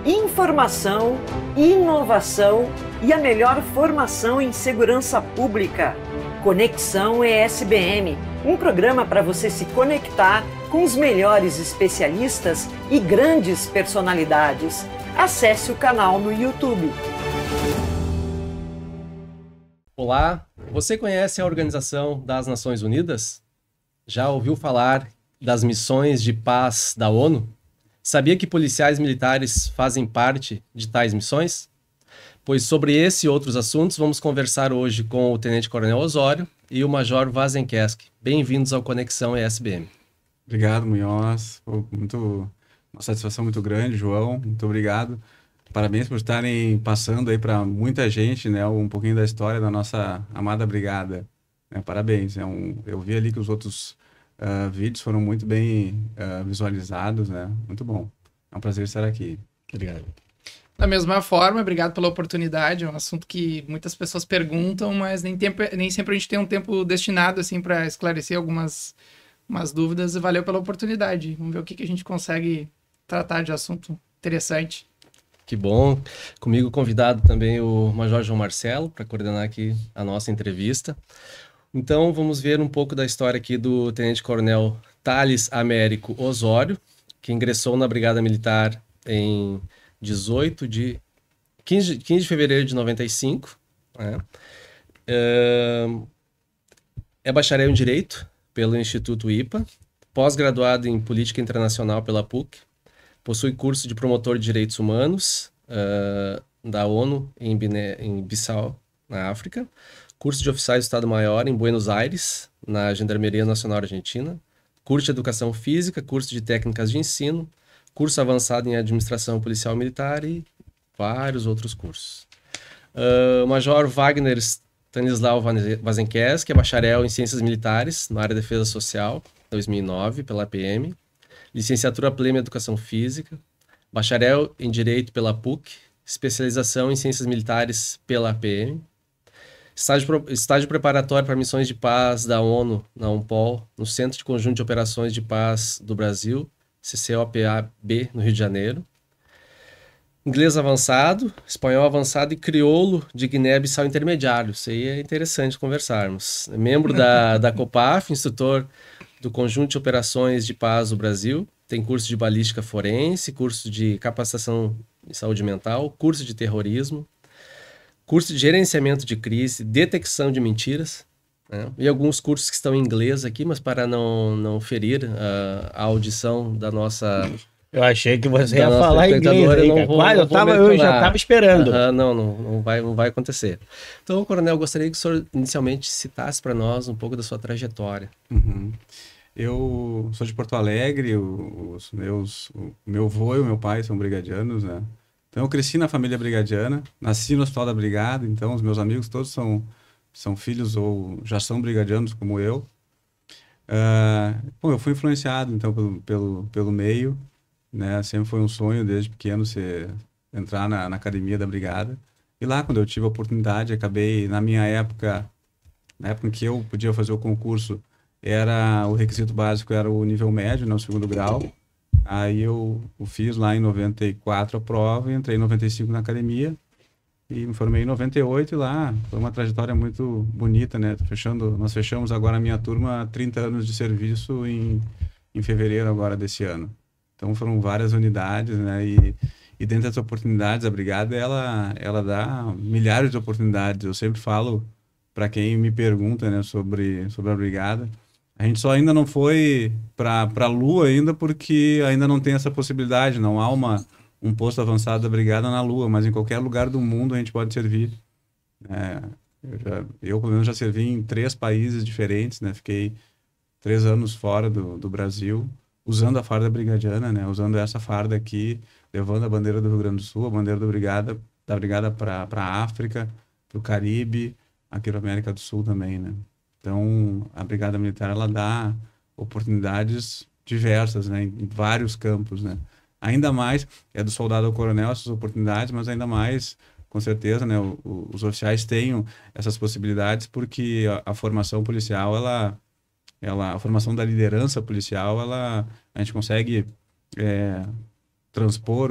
informação, inovação e a melhor formação em segurança pública. Conexão ESBM, um programa para você se conectar com os melhores especialistas e grandes personalidades. Acesse o canal no YouTube. Olá, você conhece a Organização das Nações Unidas? Já ouviu falar das missões de paz da ONU? Sabia que policiais militares fazem parte de tais missões? Pois sobre esse e outros assuntos vamos conversar hoje com o Tenente Coronel Osório e o Major Wazenkowski. Bem-vindos ao Conexão ESBM. Obrigado, Munhoz. Uma satisfação muito grande, João. Muito obrigado. Parabéns por estarem passando aí para muita gente, né, um pouquinho da história da nossa amada brigada. Parabéns. Eu vi ali que os outros vídeos foram muito bem visualizados, né? Muito bom. É um prazer estar aqui. Obrigado. Da mesma forma, obrigado pela oportunidade. É um assunto que muitas pessoas perguntam, mas nem sempre a gente tem um tempo destinado assim para esclarecer algumas dúvidas. E valeu pela oportunidade. Vamos ver o que a gente consegue tratar de assunto interessante. Que bom. Comigo convidado também o Major João Marcelo para coordenar aqui a nossa entrevista. Então vamos ver um pouco da história aqui do Tenente Coronel Thales Américo Osório, que ingressou na Brigada Militar em 15 de fevereiro de 95. Né? É bacharel em Direito pelo Instituto IPA, pós-graduado em Política Internacional pela PUC, possui curso de promotor de direitos humanos da ONU em Bissau, na África, curso de oficiais do Estado-Maior em Buenos Aires, na Gendarmeria Nacional Argentina, curso de Educação Física, curso de Técnicas de Ensino, curso avançado em Administração Policial Militar e vários outros cursos. Major Wagner Stanislau Wazenkowski é bacharel em Ciências Militares, na área de Defesa Social, 2009, pela PM, licenciatura plena em Educação Física, bacharel em Direito pela PUC, especialização em Ciências Militares pela PM, estágio preparatório para missões de paz da ONU na UNPOL, no Centro de Conjunto de Operações de Paz do Brasil, CCOPA-B, no Rio de Janeiro. Inglês avançado, espanhol avançado e crioulo de Guiné-Bissau intermediário. Isso aí é interessante conversarmos. É membro da COPAF, instrutor do Conjunto de Operações de Paz do Brasil, tem curso de balística forense, curso de capacitação em saúde mental, curso de terrorismo, curso de gerenciamento de crise, detecção de mentiras, né? E alguns cursos que estão em inglês aqui, mas para não ferir a audição da nossa... Eu achei que você ia falar inglês aí, eu já estava esperando. Não vai acontecer. Então, Coronel, gostaria que o senhor inicialmente citasse para nós um pouco da sua trajetória. Uhum. Eu sou de Porto Alegre, o meu avô e o meu pai são brigadianos, né? Então eu cresci na família brigadiana, nasci no Hospital da Brigada, então os meus amigos todos são filhos ou já são brigadianos como eu. Eu fui influenciado então pelo meio, né? Sempre foi um sonho desde pequeno entrar na academia da Brigada. E lá, quando eu tive a oportunidade, acabei, na época em que eu podia fazer o concurso, o requisito básico era o nível médio, né, o segundo grau. Aí eu fiz lá em 94 a prova e entrei em 95 na academia e me formei em 98 e lá foi uma trajetória muito bonita, né? Nós fechamos agora a minha turma 30 anos de serviço em fevereiro agora desse ano. Então foram várias unidades, né? E dentro das oportunidades, a Brigada, ela dá milhares de oportunidades. Eu sempre falo para quem me pergunta, né, sobre a Brigada, a gente só ainda não foi para a Lua ainda porque ainda não tem essa possibilidade, não há um posto avançado da Brigada na Lua, mas em qualquer lugar do mundo a gente pode servir. Eu pelo menos já servi em 3 países diferentes, né? Fiquei 3 anos fora do Brasil, usando a farda brigadiana, né? Usando essa farda aqui, levando a bandeira do Rio Grande do Sul, a bandeira da Brigada para a África, para o Caribe, aqui para a América do Sul também, né? Então, a Brigada Militar, ela dá oportunidades diversas, né, em vários campos, né? Ainda mais, é do soldado ao coronel essas oportunidades, mas ainda mais, com certeza, né, os oficiais têm essas possibilidades porque a formação policial, a formação da liderança policial, a gente consegue transpor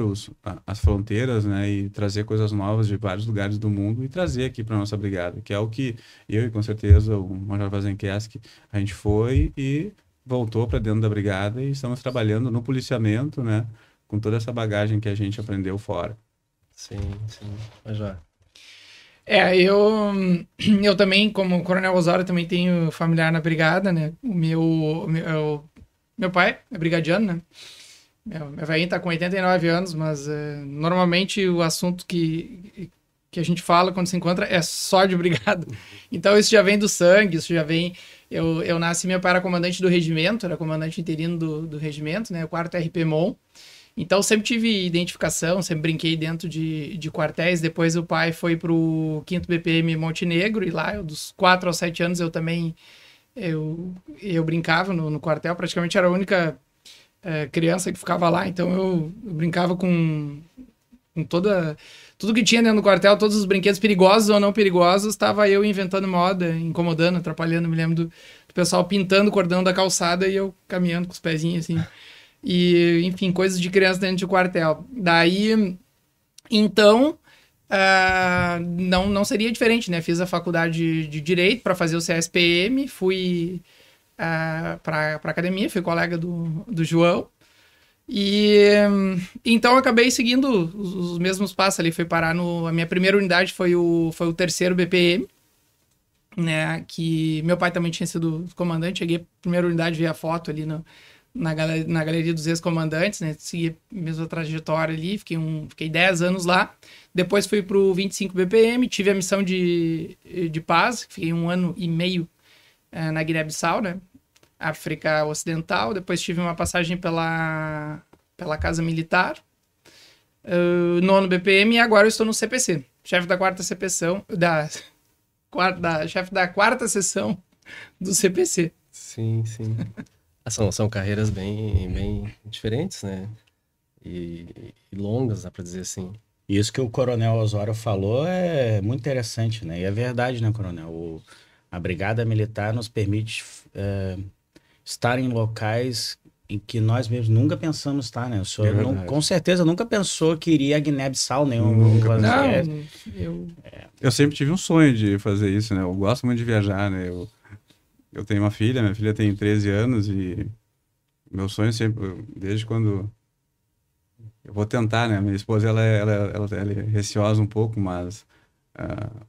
as fronteiras, né, e trazer coisas novas de vários lugares do mundo e trazer aqui para nossa brigada, que é o que eu e com certeza o Major Vazenkeski, a gente foi e voltou para dentro da brigada e estamos trabalhando no policiamento, né, com toda essa bagagem que a gente aprendeu fora. Sim, Major. Eu também, como Coronel Osório, também tenho familiar na brigada, né? O meu pai é brigadiano, né? Meu velhinho tá com 89 anos, mas normalmente o assunto que a gente fala quando se encontra é só de brigada. Então isso já vem do sangue, isso já vem... Eu nasci, meu pai era comandante do regimento, era comandante interino do regimento, né? O 4º RPMON. Então sempre tive identificação, sempre brinquei dentro de quartéis. Depois o pai foi pro 5º BPM Montenegro e lá, dos 4 aos 7 anos, eu também eu brincava no quartel. Praticamente era a única criança que ficava lá, então eu brincava com tudo que tinha dentro do quartel, todos os brinquedos perigosos ou não perigosos, estava eu inventando moda, incomodando, atrapalhando. Me lembro do pessoal pintando o cordão da calçada e eu caminhando com os pezinhos assim. E, enfim, coisas de criança dentro de quartel. Daí, então, não seria diferente, né? Fiz a faculdade de Direito para fazer o CSPM, fui para academia, fui colega do João. E então acabei seguindo os mesmos passos ali. Fui parar a minha primeira unidade foi o 3º BPM, né? Que meu pai também tinha sido comandante. Cheguei à primeira unidade, vi a foto ali na galeria dos ex-comandantes, né? Segui a mesma trajetória ali, fiquei 10 anos lá. Depois fui pro 25 BPM, tive a missão de paz, fiquei 1 ano e meio na Guiné-Bissau, né? África Ocidental. Depois tive uma passagem pela Casa Militar, 9º BPM, e agora eu estou no CPC, chefe da 4ª seção, chefe da 4ª seção do CPC. Sim. São carreiras bem diferentes, né? E longas, dá para dizer assim. Isso que o Coronel Osório falou é muito interessante, né? E é verdade, né, Coronel? A Brigada Militar nos permite estar em locais em que nós mesmos nunca pensamos estar, né? O senhor com certeza nunca pensou que iria a Guiné-Bissau, nem Eu sempre tive um sonho de fazer isso, né? Eu gosto muito de viajar, né? Eu tenho uma filha, minha filha tem 13 anos e meu sonho sempre, desde quando... Eu vou tentar, né? Minha esposa, ela é receosa um pouco, mas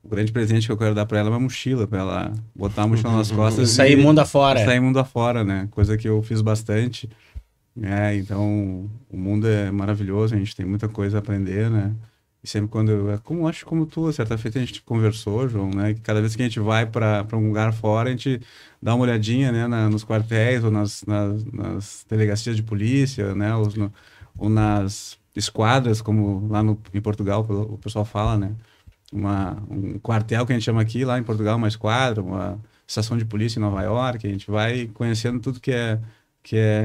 o grande presente que eu quero dar para ela é uma mochila, para ela botar a mochila nas costas e sair mundo afora. Sair mundo afora, né? Coisa que eu fiz bastante. Então, o mundo é maravilhoso, a gente tem muita coisa a aprender, né? E sempre quando acho como tu, certa feita a gente conversou, João, né? Que cada vez que a gente vai para um lugar fora, a gente dá uma olhadinha, né? Nos quartéis ou nas delegacias de polícia, né? Ou nas esquadras, como lá em Portugal o pessoal fala, né? Um quartel que a gente chama aqui, lá em Portugal, uma esquadra, uma estação de polícia em Nova York. A gente vai conhecendo tudo que é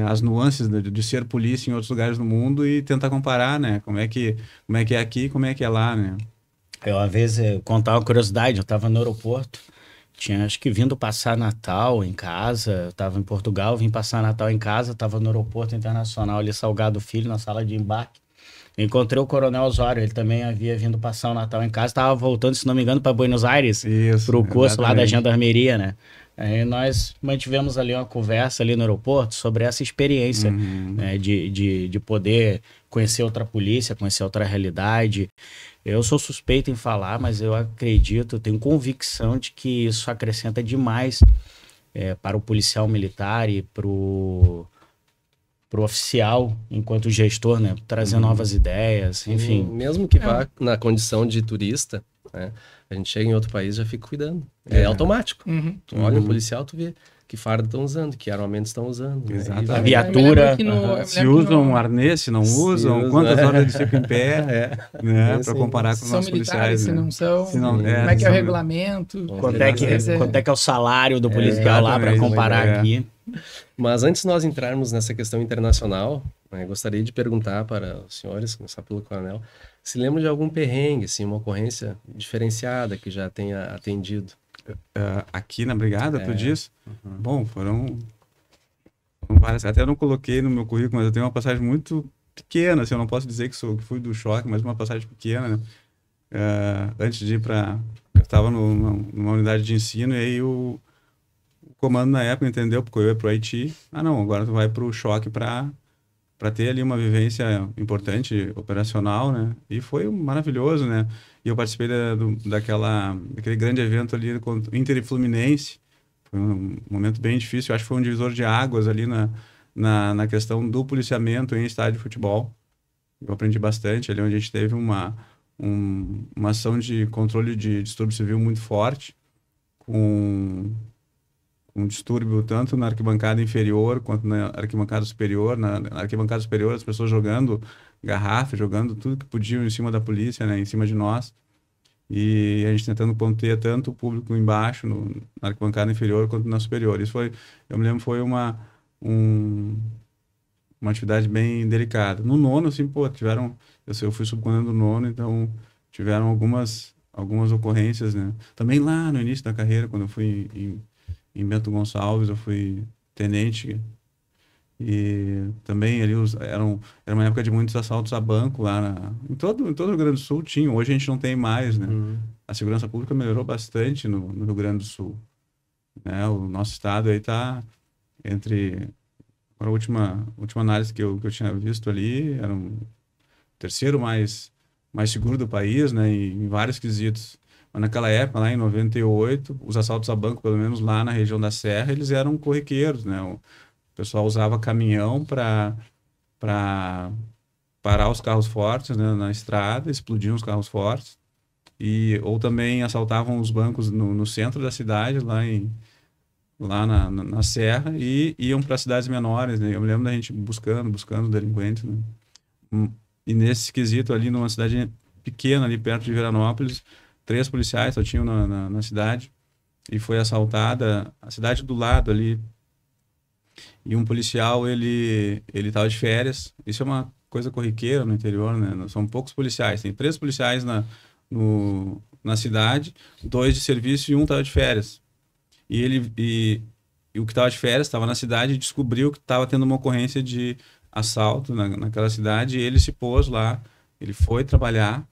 as nuances de ser polícia em outros lugares do mundo e tentar comparar, né? Como é que é aqui, como é que é lá, né? Eu, uma vez, contar uma curiosidade, eu estava no aeroporto, tinha acho que vindo passar Natal em casa, eu estava em Portugal, vim passar Natal em casa, estava no aeroporto internacional ali, Salgado Filho, na sala de embarque. Encontrei o Coronel Osório, ele também havia vindo passar o Natal em casa, estava voltando, se não me engano, para Buenos Aires, para o curso lá da Gendarmeria, né? Aí nós mantivemos ali uma conversa ali no aeroporto sobre essa experiência, né, de poder conhecer outra polícia, conhecer outra realidade. Eu sou suspeito em falar, mas eu acredito, tenho convicção de que isso acrescenta demais para o policial militar e para o oficial, enquanto gestor, né? Trazer novas ideias, enfim. Mesmo que vá na condição de turista, né? A gente chega em outro país e já fica cuidando. É automático. Tu olha um policial, tu vê que farda estão usando, que armamentos estão usando. Exatamente. A viatura. Se usam um arnês, se não usam, quantas horas eles ficam em pé, né? Para comparar com os nossos policiais. Se né? não são, como é que é o regulamento. Quanto é que é o salário do policial lá para comparar aqui. Mas antes de nós entrarmos nessa questão internacional, né, gostaria de perguntar para os senhores, começar pelo coronel, se lembra de algum perrengue, assim, uma ocorrência diferenciada que já tenha atendido? Aqui na brigada, tu diz? Bom, foram várias. Até eu não coloquei no meu currículo, mas eu tenho uma passagem muito pequena, assim, eu não posso dizer que fui do choque, mas uma passagem pequena, né? Antes de ir para... Eu estava numa unidade de ensino e aí o comando na época entendeu, porque eu ia para o Haiti. Não, agora tu vai para o choque para ter ali uma vivência importante, operacional, né? E foi maravilhoso, né? E eu participei daquele grande evento ali contra Inter e Fluminense. Foi um momento bem difícil. Eu acho que foi um divisor de águas ali na questão do policiamento em estádio de futebol. Eu aprendi bastante ali, onde a gente teve uma ação de controle de distúrbio civil muito forte, com um distúrbio tanto na arquibancada inferior quanto na arquibancada superior. Na arquibancada superior, as pessoas jogando garrafa, jogando tudo que podiam em cima da polícia, né, em cima de nós. E a gente tentando conter tanto o público embaixo, na arquibancada inferior, quanto na superior. Isso foi, eu me lembro, foi uma atividade bem delicada. No nono, assim, eu fui subcomandante do nono, então tiveram algumas ocorrências, né. Também lá no início da carreira, quando eu fui em Bento Gonçalves, eu fui tenente, e também ali era uma época de muitos assaltos a banco lá em todo o Rio Grande do Sul tinha. Hoje a gente não tem mais, né? A segurança pública melhorou bastante no Rio Grande do Sul, né? O nosso estado aí tá entre... A última análise que eu tinha visto ali, era o terceiro mais seguro do país, né? Em vários quesitos. Mas naquela época, lá em 98, os assaltos a banco, pelo menos lá na região da Serra, eles eram corriqueiros, né? O pessoal usava caminhão para parar os carros fortes, né, na estrada, explodiam os carros fortes, ou também assaltavam os bancos no centro da cidade, lá na Serra, e iam para cidades menores, né? Eu me lembro da gente buscando delinquentes, né? E nesse quesito ali, numa cidade pequena, ali perto de Veranópolis, 3 policiais só tinham na cidade, e foi assaltada a cidade do lado ali, e um policial, ele estava de férias. Isso é uma coisa corriqueira no interior, né? São poucos policiais, tem 3 policiais na cidade, 2 de serviço e um estava de férias. E o que estava de férias estava na cidade e descobriu que estava tendo uma ocorrência de assalto naquela cidade, e ele se pôs lá, ele foi trabalhar,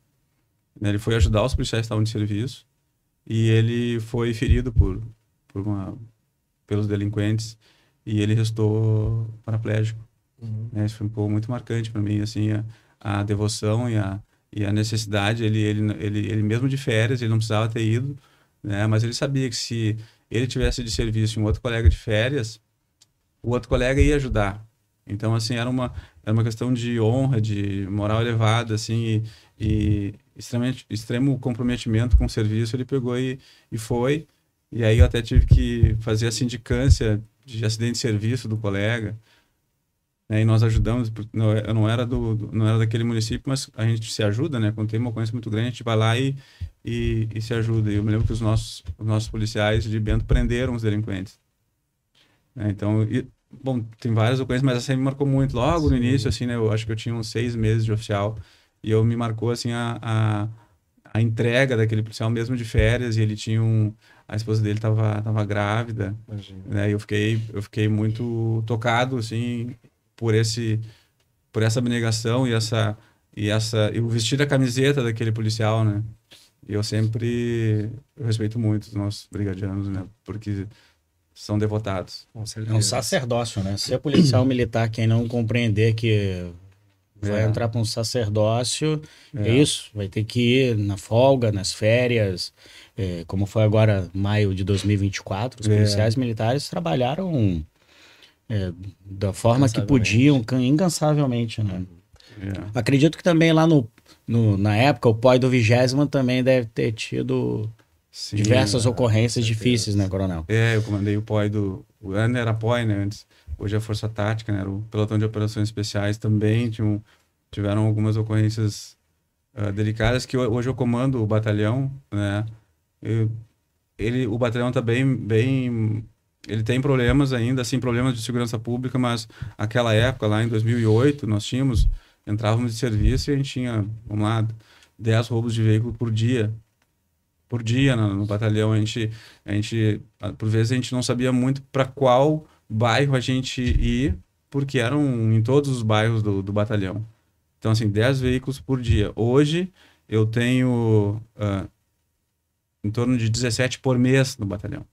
né? Ele foi ajudar os policiais que estavam de serviço, e ele foi ferido pelos delinquentes, e ele restou paraplégico. Isso foi um pouco muito marcante para mim, assim, a devoção e a necessidade. Ele mesmo de férias, ele não precisava ter ido, né? Mas ele sabia que se ele tivesse de serviço e um outro colega de férias, o outro colega ia ajudar. Então, assim, era uma questão de honra, de moral elevada, assim, e extremo comprometimento com o serviço. Ele pegou e foi. E aí eu até tive que fazer a sindicância de acidente de serviço do colega, né? E nós ajudamos. Eu não era daquele município, mas a gente se ajuda, né? Quando tem uma ocorrência muito grande, a gente vai lá e se ajuda. E eu me lembro que os nossos policiais de Bento prenderam os delinquentes, né? Então, bom, tem várias ocorrências, mas essa me marcou muito. Logo no início, assim, né? Eu acho que eu tinha uns 6 meses de oficial, e me marcou, assim, a entrega daquele policial mesmo de férias, e ele tinha a esposa dele estava grávida, né? E eu fiquei muito tocado, assim, por essa abnegação e eu vestir a camiseta daquele policial, né? E eu respeito muito os nossos brigadianos, né? Porque são devotados. É um sacerdócio, né? Ser policial militar, quem não compreender que vai entrar para um sacerdócio, é isso, vai ter que ir na folga, nas férias, como foi agora, maio de 2024, os policiais militares trabalharam da forma que podiam, incansavelmente, né? Acredito que também lá na época, o POI do 20º também deve ter tido diversas ocorrências difíceis, né, coronel? Eu comandei o POI era POI, né, antes. Hoje é Força Tática, né? Era o Pelotão de Operações Especiais também. Tiveram algumas ocorrências delicadas, que hoje eu comando o batalhão, né? O batalhão está bem... Ele tem problemas ainda, assim, problemas de segurança pública, mas aquela época, lá em 2008, entrávamos de serviço e a gente tinha, 10 roubos de veículo por dia. Por dia no batalhão. Por vezes, a gente não sabia muito para qual bairro a gente ir, porque eram em todos os bairros do batalhão. Então, assim, 10 veículos por dia. Hoje, eu tenho em torno de 17 por mês no batalhão.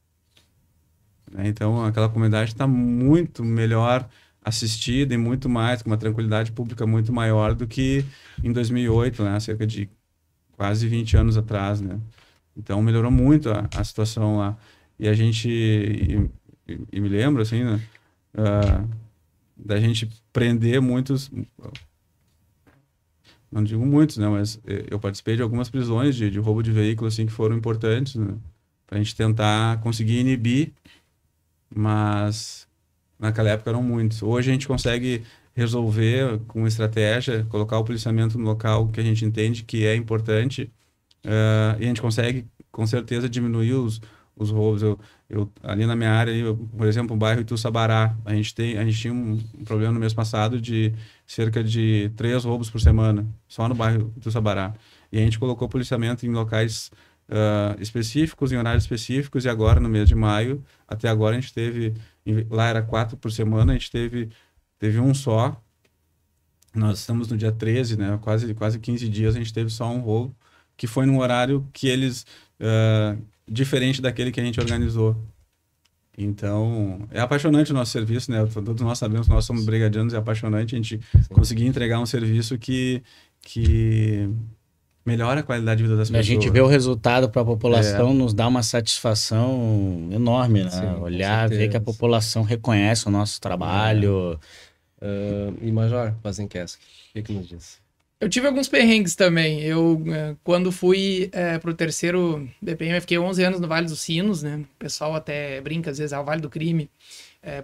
Então, aquela comunidade está muito melhor assistida e muito mais, com uma tranquilidade pública muito maior do que em 2008, né? Cerca de quase 20 anos atrás, né? Então, melhorou muito a situação lá. E a gente... E me lembro, assim, né? Da gente prender muitos... Não digo muitos, né? Mas eu participei de algumas prisões de roubo de veículo, assim, que foram importantes, né? Para a gente tentar conseguir inibir, mas naquela época eram muitos. Hoje a gente consegue resolver com estratégia, colocar o policiamento no local que a gente entende que é importante, e a gente consegue, com certeza, diminuir os roubos. Ali na minha área, por exemplo, o bairro Itu-Sabará, a gente tinha um problema no mês passado de cerca de 3 roubos por semana, só no bairro Itu-Sabará. E a gente colocou policiamento em locais específicos, em horários específicos, e agora, no mês de maio, até agora a gente teve, lá era 4 por semana, a gente teve um só. Nós estamos no dia 13, né? Quase 15 dias, a gente teve só um roubo, que foi num horário que eles... diferente daquele que a gente organizou. Então, é apaixonante o nosso serviço, né? Todos nós sabemos que nós somos brigadianos, é apaixonante a gente conseguir entregar um serviço que melhora a qualidade de vida das pessoas. A gente vê o resultado para a população, nos dá uma satisfação enorme, né? Sim, olhar, ver que a população reconhece o nosso trabalho. E Major Pazenkesk, o que nos diz? Eu tive alguns perrengues também. Eu, quando fui pro terceiro BPM, eu fiquei 11 anos no Vale dos Sinos, né? O pessoal até brinca, às vezes, o Vale do Crime.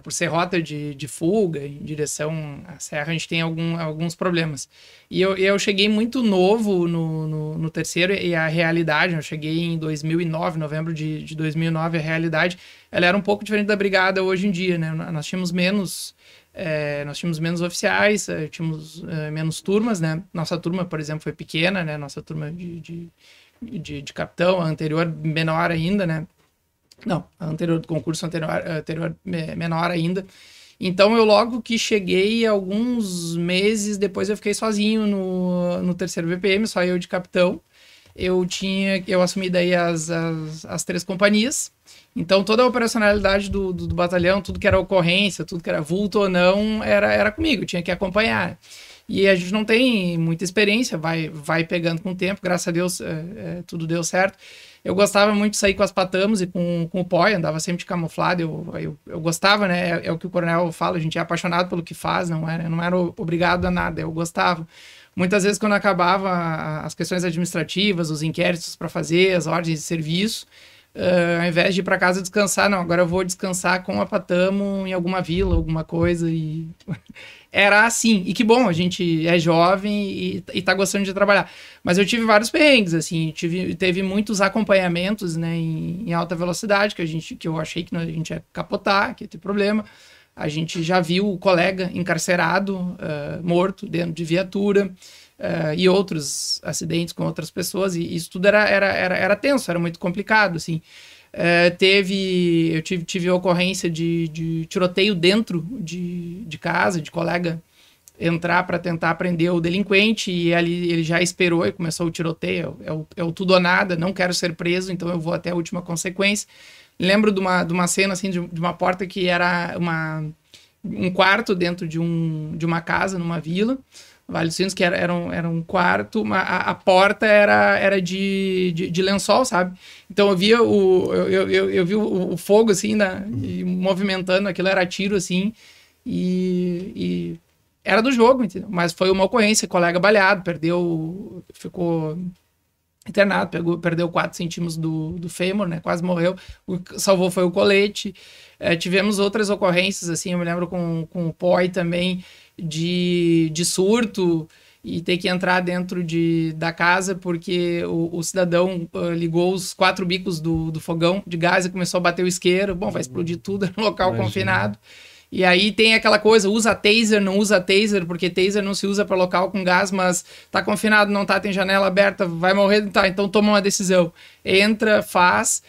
Por ser rota de fuga em direção à serra, a gente tem alguns problemas. E eu cheguei muito novo no terceiro, e a realidade, eu cheguei em 2009, novembro de 2009, a realidade, ela era um pouco diferente da brigada hoje em dia, né? Nós tínhamos menos oficiais, tínhamos menos turmas, né? Nossa turma, por exemplo, foi pequena, né? Nossa turma de capitão, a anterior menor ainda, né? Não, a anterior do concurso anterior menor ainda. Então, eu logo que cheguei, alguns meses depois, eu fiquei sozinho no terceiro BPM, só eu de capitão. Eu assumi daí as 3 companhias. Então, toda a operacionalidade do batalhão, tudo que era ocorrência, tudo que era vulto ou não, era comigo, eu tinha que acompanhar. E a gente não tem muita experiência, vai pegando com o tempo, graças a Deus tudo deu certo. Eu gostava muito de sair com as patamos e com o POI, andava sempre de camuflado, eu gostava, né? É o que o coronel fala, a gente é apaixonado pelo que faz, não era obrigado a nada, eu gostava. Muitas vezes, quando acabava as questões administrativas, os inquéritos para fazer, as ordens de serviço, ao invés de ir para casa descansar, não, agora eu vou descansar com a patamo em alguma vila, alguma coisa, e era assim. E que bom, a gente é jovem e tá gostando de trabalhar. Mas eu tive vários perrengues, assim, teve muitos acompanhamentos, né, em alta velocidade, que eu achei que a gente ia capotar, que ia ter problema. A gente já viu o colega encarcerado, morto dentro de viatura, e outros acidentes com outras pessoas, e isso tudo era tenso, era muito complicado, assim. Eu tive ocorrência de tiroteio dentro de casa, de colega entrar para tentar prender o delinquente, e ali ele já esperou e começou o tiroteio, é o tudo ou nada, não quero ser preso, então eu vou até a última consequência. Lembro de uma cena, assim, de uma porta que era um quarto dentro de uma casa, numa vila, Vale dos Sinos, que era um quarto, a porta era de lençol, sabe? Então eu via o fogo, assim, e movimentando, aquilo era tiro, assim, e era do jogo, entendeu? Mas foi uma ocorrência, colega baleado, ficou internado, perdeu 4 centímetros do fêmur, né? Quase morreu. O que salvou foi o colete. Tivemos outras ocorrências, assim, eu me lembro com o POI também, de surto, e ter que entrar dentro da casa porque o cidadão ligou os 4 bicos do fogão de gás e começou a bater o isqueiro. Bom, vai explodir tudo no local confinado. E aí tem aquela coisa, usa taser, não usa taser, porque taser não se usa para local com gás, mas tá confinado, não tá, tem janela aberta, vai morrer, tá, então toma uma decisão. Entra, faz,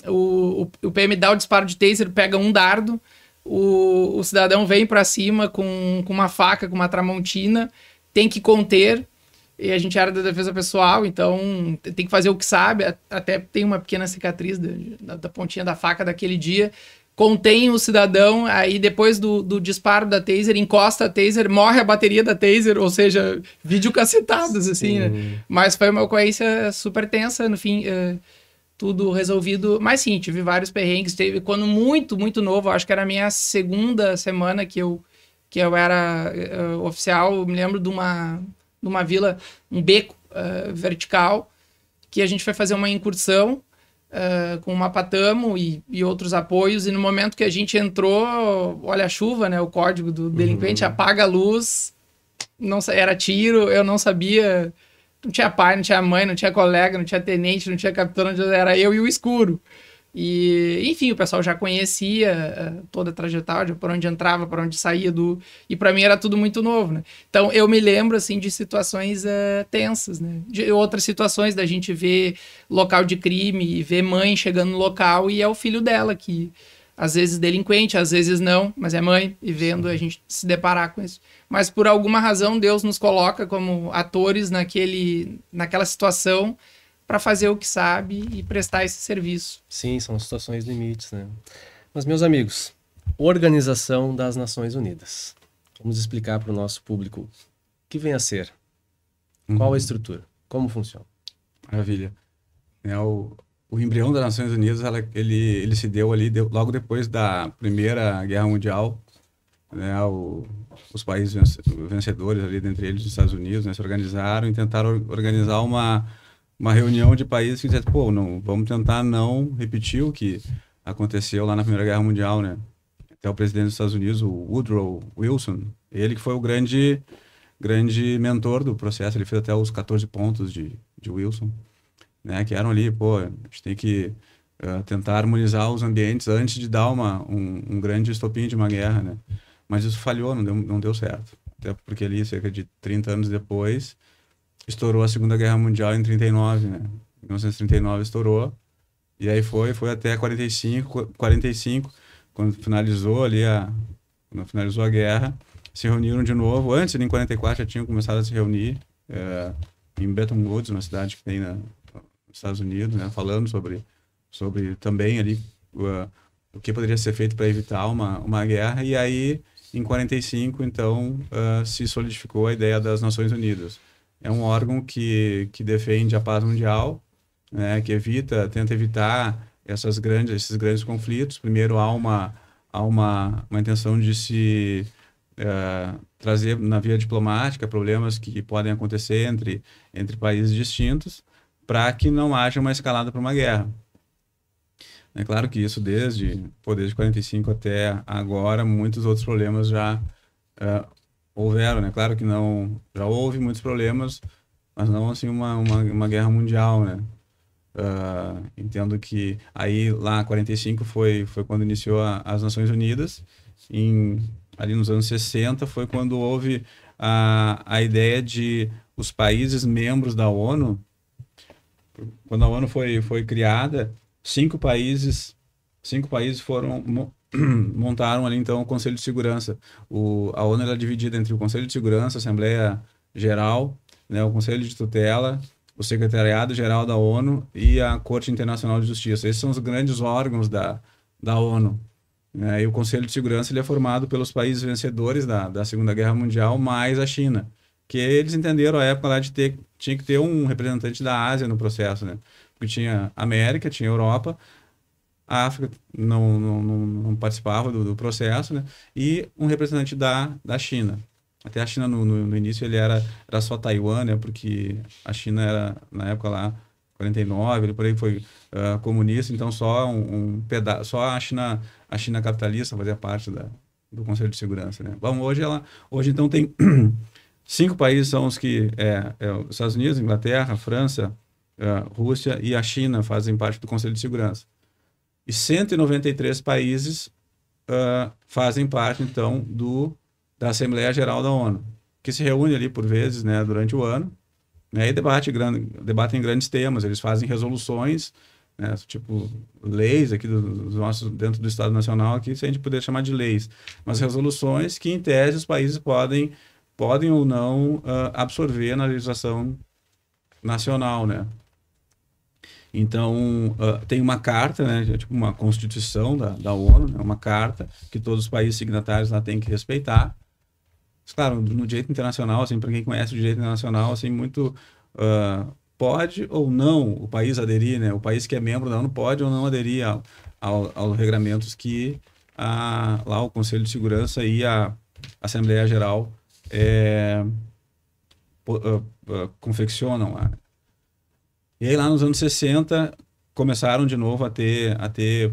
o PM dá o disparo de taser, pega um dardo, o cidadão vem para cima com uma faca, com uma tramontina, tem que conter, e a gente era da defesa pessoal, então tem que fazer o que sabe, até tem uma pequena cicatriz da pontinha da faca daquele dia, contém o cidadão, aí depois do disparo da taser, encosta a taser, morre a bateria da taser, ou seja, vídeo cacetados, assim, né? Mas foi uma ocorrência super tensa, no fim, tudo resolvido. Mas sim, tive vários perrengues, teve quando muito, muito novo, acho que era a minha segunda semana que eu era oficial, eu me lembro de uma vila, um beco vertical, que a gente foi fazer uma incursão, com o Mapatamo e outros apoios, e no momento que a gente entrou, olha a chuva, né, o código do delinquente, apaga a luz, não, era tiro, eu não sabia, não tinha pai, não tinha mãe, não tinha colega, não tinha tenente, não tinha capitão, era eu e o escuro. E, enfim, o pessoal já conhecia toda a trajetória, por onde entrava, por onde saía e para mim era tudo muito novo, né? Então eu me lembro, assim, de situações tensas, né? De outras situações da gente ver local de crime e ver mãe chegando no local e é o filho dela que às vezes delinquente, às vezes não, mas é mãe, e vendo a gente se deparar com isso. Mas por alguma razão Deus nos coloca como atores naquela situação para fazer o que sabe e prestar esse serviço. Sim, são situações limites, né? Mas, meus amigos, Organização das Nações Unidas. Vamos explicar para o nosso público o que vem a ser. Qual a estrutura? Como funciona? Maravilha. O embrião das Nações Unidas, ele se deu ali logo depois da Primeira Guerra Mundial, né? Os países vencedores ali, dentre eles os Estados Unidos, né, se organizaram e tentaram organizar uma reunião de países que disseram, pô, não, vamos tentar não repetir o que aconteceu lá na Primeira Guerra Mundial, né? Até o presidente dos Estados Unidos, o Woodrow Wilson, ele que foi o grande mentor do processo, ele fez até os 14 pontos de Wilson, né? Que eram ali, pô, a gente tem que tentar harmonizar os ambientes antes de dar um grande estopim de uma guerra, né? Mas isso falhou, não deu certo. Até porque ali, cerca de 30 anos depois, estourou a Segunda Guerra Mundial em 39, né? Em 1939 estourou, e aí foi até 45, quando finalizou a guerra, se reuniram de novo. Antes, em 44, já tinham começado a se reunir em Bretton Woods, uma cidade que tem nos Estados Unidos, né? Falando sobre também ali o que poderia ser feito para evitar uma guerra. E aí, em 45, então, se solidificou a ideia das Nações Unidas. É um órgão que defende a paz mundial, né, que tenta evitar esses grandes conflitos. Primeiro, há uma intenção de se trazer na via diplomática problemas que podem acontecer entre países distintos, para que não haja uma escalada para uma guerra. É claro que isso desde 45 até agora, muitos outros problemas já houveram, né? Claro que já houve muitos problemas, mas não assim uma guerra mundial, né? Entendo que aí lá 45 foi quando iniciou as Nações Unidas, ali nos anos 60 foi quando houve a ideia de os países membros da ONU, quando a ONU foi criada, cinco países montaram ali então o Conselho de Segurança. A ONU era dividida entre o Conselho de Segurança, a Assembleia Geral, né, o Conselho de Tutela, o Secretariado Geral da ONU e a Corte Internacional de Justiça. Esses são os grandes órgãos da ONU. E o Conselho de Segurança ele é formado pelos países vencedores da Segunda Guerra Mundial, mais a China, que eles entenderam a época lá tinha que ter um representante da Ásia no processo, né? Porque tinha América, tinha Europa, a África não participava do processo, né? E um representante da China. Até a China, no início, ele era só Taiwan, né? Porque a China era, na época lá, 49, ele por aí foi comunista, então só só a China capitalista fazia parte do Conselho de Segurança, né? Bom, hoje então tem 5 países, são os que os Estados Unidos, Inglaterra, França, Rússia e a China fazem parte do Conselho de Segurança. E 193 países fazem parte, então, da Assembleia Geral da ONU, que se reúne ali por vezes, né, durante o ano, né, e debatem grandes temas. Eles fazem resoluções né? Tipo, leis aqui dos nossos, dentro do Estado Nacional, aqui, se a gente puder chamar de leis, mas resoluções que, em tese, os países podem ou não absorver na legislação nacional, né? Então, tem uma carta, né, tipo uma constituição da ONU, né, uma carta que todos os países signatários lá têm que respeitar. Mas, claro, no direito internacional, assim, para quem conhece o direito internacional, assim, muito pode ou não o país aderir, né? O país que é membro da ONU pode ou não aderir aos regramentos que lá o Conselho de Segurança e a Assembleia Geral confeccionam lá. E aí, lá nos anos 60, começaram de novo a ter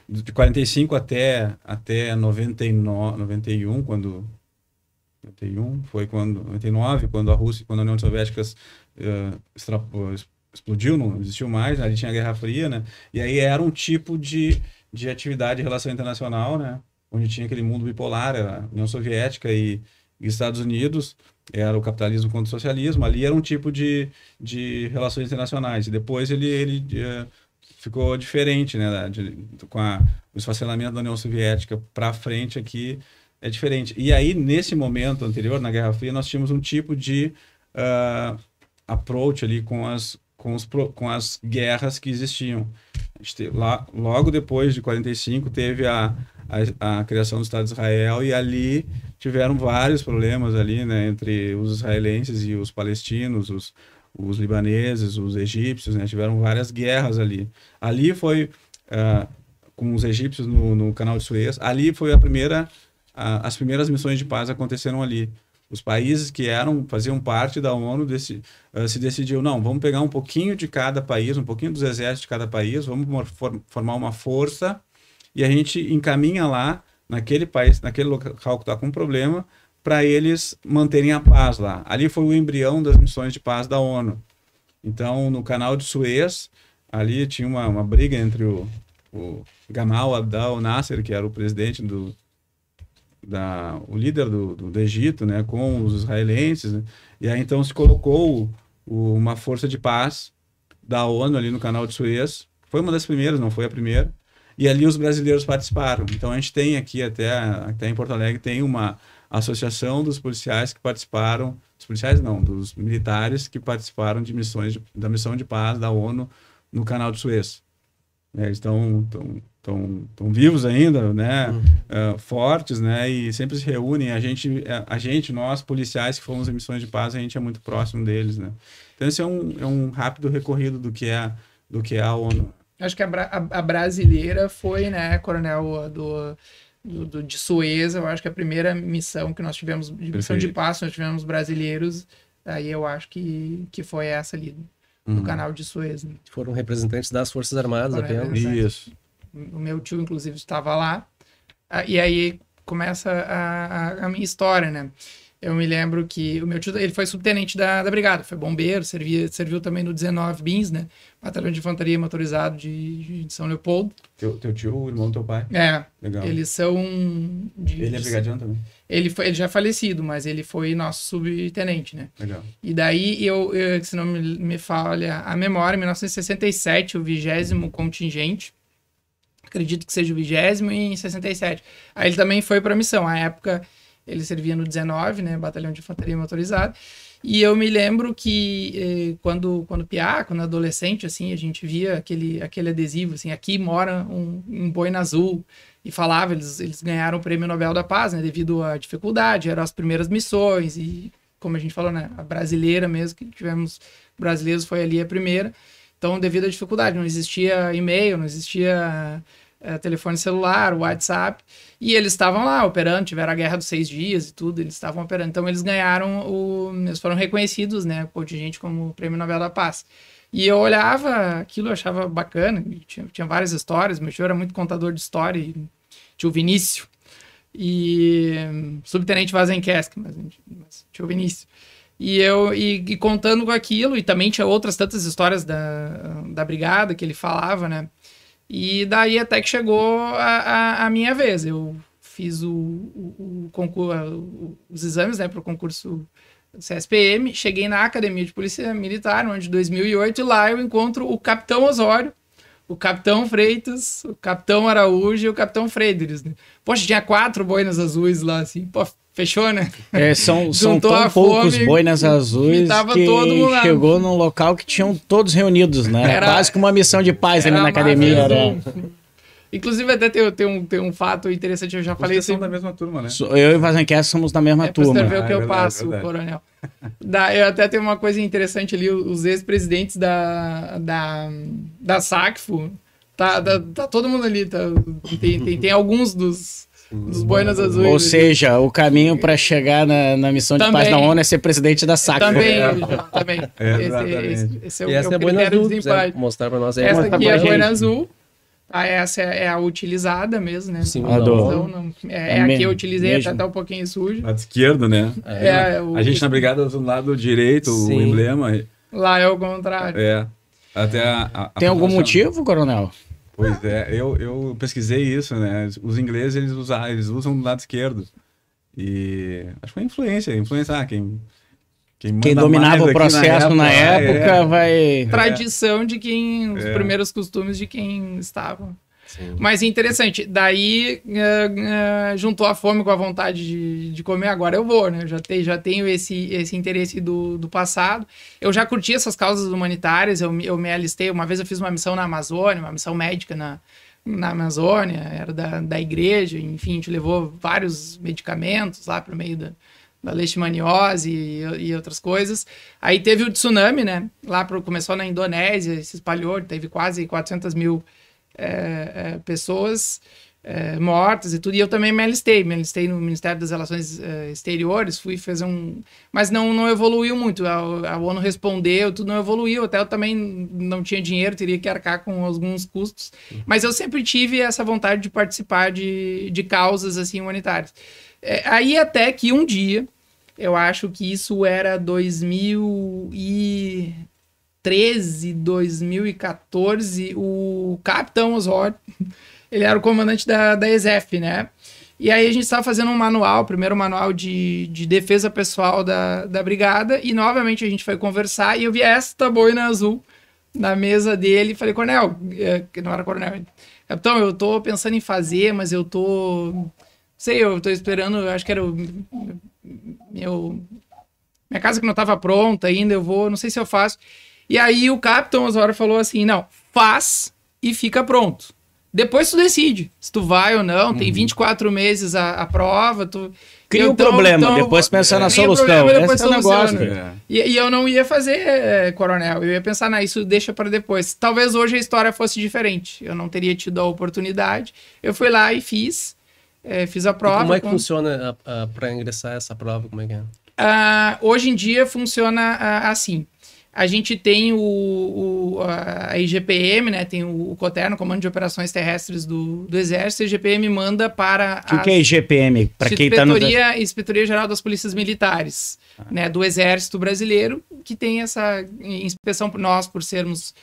de 45 até 99, 91, 99, quando a Rússia, quando a União Soviética explodiu, não existiu mais, ali tinha a Guerra Fria, né? E aí era um tipo de atividade de relação internacional, né? Onde tinha aquele mundo bipolar, a União Soviética e Estados Unidos, era o capitalismo contra o socialismo, ali era um tipo de relações internacionais. E depois ele ficou diferente, né? Com o esfacelamento da União Soviética para frente aqui, é diferente. E aí, nesse momento anterior, na Guerra Fria, nós tínhamos um tipo de approach ali com as guerras que existiam. Logo depois de 45, teve a criação do Estado de Israel, e ali tiveram vários problemas ali, né, entre os israelenses e os palestinos, os libaneses, os egípcios, né, tiveram várias guerras ali. Ali foi, com os egípcios no Canal de Suez, ali foi as primeiras missões de paz aconteceram ali. Os países que faziam parte da ONU se decidiu, não, vamos pegar um pouquinho de cada país, um pouquinho dos exércitos de cada país, vamos formar uma força e a gente encaminha lá, naquele país, naquele local que está com problema, para eles manterem a paz lá. Ali foi o embrião das missões de paz da ONU. Então, no Canal de Suez, ali tinha uma briga entre o Gamal Abdel Nasser, que era o presidente o líder do Egito, né, com os israelenses, né? E aí então se colocou uma força de paz da ONU ali no Canal de Suez. Foi uma das primeiras, não foi a primeira. E ali os brasileiros participaram. Então a gente tem aqui, até em Porto Alegre, tem uma associação dos policiais que participaram, dos militares que participaram da missão de paz da ONU no Canal de Suez. Eles estão vivos ainda, né? Fortes, né? E sempre se reúnem. A gente, nós, policiais que fomos em missões de paz, a gente é muito próximo deles, né? Então, esse é um rápido recorrido do que é a ONU. Acho que a brasileira foi, né, coronel, de Suez. Eu acho que a primeira missão que nós tivemos, missão de paz, nós tivemos brasileiros, aí eu acho que foi essa ali, no Canal de Suez. Né? Foram representantes das Forças Armadas apenas. Isso. O meu tio, inclusive, estava lá. E aí começa a minha história, né? Eu me lembro que o meu tio, ele foi subtenente da brigada, foi bombeiro, serviu também no 19 BINS, né? Batalhão de Infantaria Motorizado de São Leopoldo. Teu tio, o irmão do teu pai? É. Legal. Eles são... Ele é brigadiano também? Ele já é falecido, mas ele foi nosso subtenente, né? Legal. E daí, se não me falha a memória, em 1967, o 20º contingente, acredito que seja o 20º, e em 67. Aí ele também foi para a missão. À época, ele servia no 19, né? Batalhão de Infantaria Motorizada. E eu me lembro que quando adolescente, assim, a gente via aquele adesivo, assim, aqui mora um Boina Azul, e falava, eles ganharam o Prêmio Nobel da Paz, né? Devido à dificuldade, eram as primeiras missões, e como a gente falou, né? A brasileira mesmo, que tivemos brasileiros, foi ali a primeira. Então, devido à dificuldade, não existia e-mail, não existia telefone celular, WhatsApp, e eles estavam lá operando, tiveram a Guerra dos 6 Dias e tudo, eles estavam operando. Então, eles eles foram reconhecidos, né, o contingente como Prêmio Nobel da Paz. E eu olhava aquilo, eu achava bacana, tinha várias histórias, meu tio era muito contador de história, tio Vinícius, e subtenente Vazenkesk, mas tio Vinícius. E contando com aquilo, e também tinha outras tantas histórias da brigada que ele falava, né? E daí até que chegou a minha vez. Eu fiz o concurso, os exames, né, para o concurso CSPM, cheguei na Academia de Polícia Militar, no ano de 2008, e lá eu encontro o Capitão Osório, o Capitão Freitas, o Capitão Araújo e o Capitão Freires, né? Poxa, tinha 4 boinas azuis lá, assim, pô, fechou, né? São Juntou tão a poucos fome boinas azuis tava que todo mundo lá. chegou num local que tinham todos reunidos, né? Era- Quase que uma missão de paz ali Era na a academia. máfia Era... azul. Inclusive, até tem um fato interessante, eu já falei Vocês são assim. da mesma turma, né? Eu e o Vazencast somos da mesma É pra você turma. ver o que é eu verdade, passo, verdade. coronel. Eu até tenho uma coisa interessante ali, os ex-presidentes da SACFO, tá todo mundo ali, tem alguns dos boinas azuis. Ou ali. seja, o caminho para chegar na missão de Também. paz da ONU é ser presidente da SAC. Também, também. Exatamente. Esse é E essa é a o boina critério azul, de quiser desempate. mostrar pra nós aí. Essa mostra aqui pra é a gente. boina azul. Essa é a utilizada mesmo, né? Sim, A do- Então, é a que eu utilizei, mesmo. até tá um pouquinho sujo. Lado esquerdo, né? O- A gente na brigada do lado direito, o Sim. emblema. Lá é o contrário. Até Tem algum fundação- motivo, coronel? Pois é, eu pesquisei isso, né? Os ingleses eles usam do lado esquerdo. E acho que foi influência, quem Quem manda dominava mais o aqui processo na época vai... Tradição de quem. Os primeiros costumes de quem estava. Sim. Mas interessante, daí juntou a fome com a vontade de comer, agora eu vou, né? Eu já tenho esse interesse do passado. Eu já curti essas causas humanitárias, eu me alistei. Uma vez eu fiz uma missão na Amazônia, uma missão médica na Amazônia, era da igreja, enfim, a gente levou vários medicamentos lá para o meio da leishmaniose e outras coisas. Aí teve o tsunami, né? Começou na Indonésia, se espalhou, teve quase 400 mil pessoas mortas e tudo. E eu também me alistei no Ministério das Relações Exteriores, fui fazer mas não evoluiu muito. A ONU respondeu, tudo não evoluiu. Até eu também não tinha dinheiro, teria que arcar com alguns custos. Mas eu sempre tive essa vontade de participar de causas assim humanitárias. Aí até que um dia, eu acho que isso era 2013, 2014, o Capitão Osório, ele era o comandante da ESEF, né? E aí a gente estava fazendo um manual, primeiro manual de defesa pessoal da brigada, e novamente a gente foi conversar, e eu vi esta boina azul na mesa dele, e falei, coronel, que não era coronel, capitão, eu tô pensando em fazer, mas eu tô esperando, eu acho que era minha casa que não estava pronta ainda, não sei se eu faço. E aí o Capitão Osório falou assim, não, faz e fica pronto. Depois tu decide se tu vai ou não, tem 24 meses a prova. Cria um problema, depois pensa na solução. Depois Esse é o negócio. E eu não ia fazer, coronel, eu ia pensar, isso deixa para depois. Talvez hoje a história fosse diferente, eu não teria tido a oportunidade. Eu fui lá e fiz a prova. E como é que funciona para ingressar essa prova? Como é que é? Hoje em dia funciona assim. A gente tem a IGPM, né? Tem o COTER, Comando de Operações Terrestres do Exército. A IGPM manda para O que é IGPM? Para quem está no... Inspetoria Geral das Polícias Militares, né? Do Exército Brasileiro, que tem essa inspeção por nós, por sermos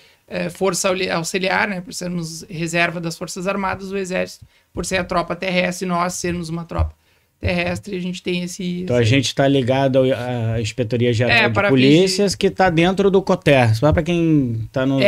força auxiliar, né? Por sermos reserva das Forças Armadas do Exército, por ser a tropa terrestre, nós sermos uma tropa terrestre, a gente tem esse... Então a gente está ligado à Inspetoria Geral de Polícias, que está dentro do COTER. Só para quem está nos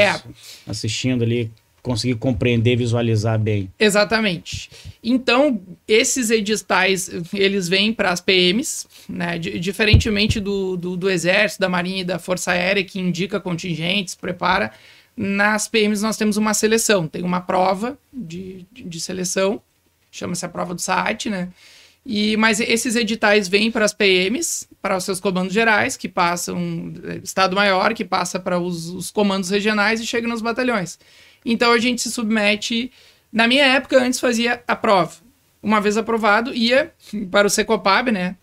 assistindo ali conseguir compreender, visualizar bem. Exatamente. Então, esses editais, eles vêm para as PMs, né? Diferentemente do Exército, da Marinha e da Força Aérea, que indica contingentes, prepara, nas PMs nós temos uma seleção, tem uma prova de seleção, chama-se a prova do SAAT, né? Mas esses editais vêm para as PMs, para os seus comandos gerais, que passam, Estado-Maior, que passa para os comandos regionais e chega nos batalhões. Então a gente se submete, na minha época antes fazia a prova. Uma vez aprovado, ia para o Secopab, né?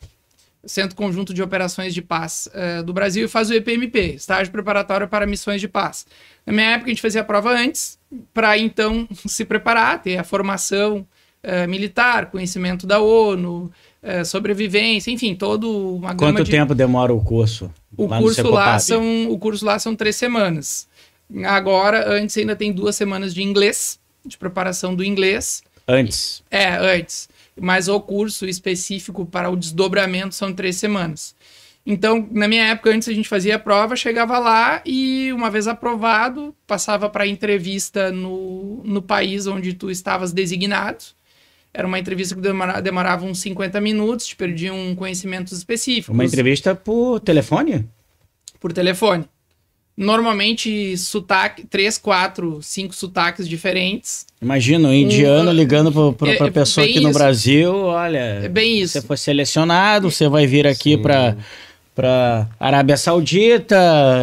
Centro Conjunto de Operações de Paz do Brasil, e faz o EPMP, Estágio Preparatório para Missões de Paz. Na minha época a gente fazia a prova antes, para então se preparar, ter a formação militar, conhecimento da ONU, sobrevivência, enfim, todo uma gama Quanto tempo demora o curso? O curso lá são 3 semanas. Agora, antes ainda tem 2 semanas de inglês, de preparação do inglês. Antes? Antes. Mas o curso específico para o desdobramento são 3 semanas. Então, na minha época, antes a gente fazia a prova, chegava lá e, uma vez aprovado, passava para entrevista no país onde tu estavas designado. Era uma entrevista que demorava uns 50 minutos, te perdiam conhecimentos específicos. Uma entrevista por telefone? Por telefone. Normalmente, sotaque, 3, 4, 5 sotaques diferentes. Imagina, um indiano ligando para pessoa aqui no Brasil, olha, é bem isso. Você foi selecionado, você vai vir aqui para Arábia Saudita,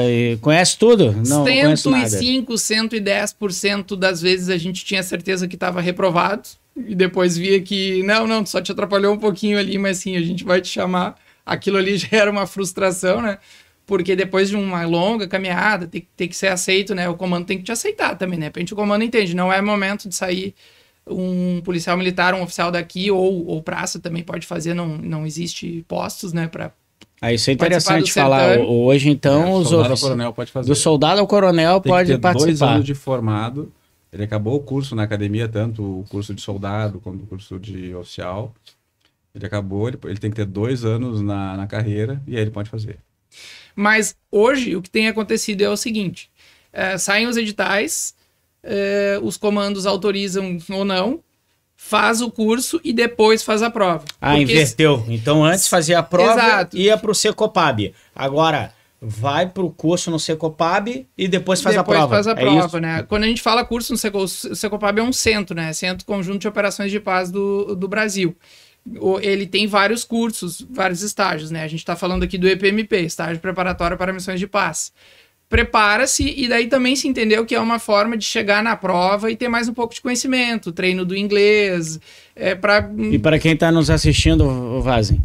e conhece tudo? Não, 105, 110% das vezes a gente tinha certeza que estava reprovado, e depois via que, não, só te atrapalhou um pouquinho ali, mas sim, a gente vai te chamar. Aquilo ali já era uma frustração, né? Porque depois de uma longa caminhada, tem que ser aceito, né? O comando tem que te aceitar também, né? Pra gente, o comando entende, não é momento de sair um policial militar, um oficial daqui, ou praça também pode fazer, não existe postos, né? Isso é interessante falar. Hoje, então, o soldado ao coronel pode fazer. Do soldado ao coronel tem pode que ter participar. 2 anos de formado. Ele acabou o curso na academia, tanto o curso de soldado quanto o curso de oficial. Ele acabou, ele tem que ter 2 anos na carreira e aí ele pode fazer. Mas hoje o que tem acontecido é o seguinte, saem os editais, os comandos autorizam ou não, faz o curso e depois faz a prova. Inverteu. Então antes fazia a prova, Exato. Ia para o Secopab. Agora vai para o curso no Secopab e depois faz a prova. Depois faz a prova, né? Quando a gente fala curso no Secopab é um centro, né? Centro Conjunto de Operações de Paz do Brasil. Ele tem vários cursos, vários estágios, né? A gente está falando aqui do EPMP, Estágio Preparatório para Missões de Paz. Prepara-se e daí também se entendeu que é uma forma de chegar na prova e ter mais um pouco de conhecimento, treino do inglês. E para quem está nos assistindo, Vazen,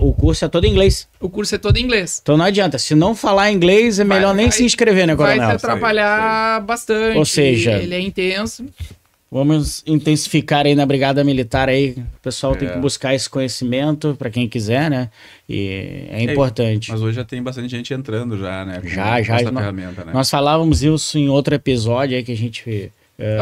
o curso é todo em inglês. O curso é todo em inglês. Então não adianta, se não falar inglês é melhor nem se inscrever, né, coronel? Vai te atrapalhar bastante. Ou seja, ele é intenso. Vamos intensificar aí na Brigada Militar aí. O pessoal tem que buscar esse conhecimento para quem quiser, né? E é importante. Mas hoje já tem bastante gente entrando já, né? Já. Ferramenta, né? Nós falávamos isso em outro episódio aí que a gente...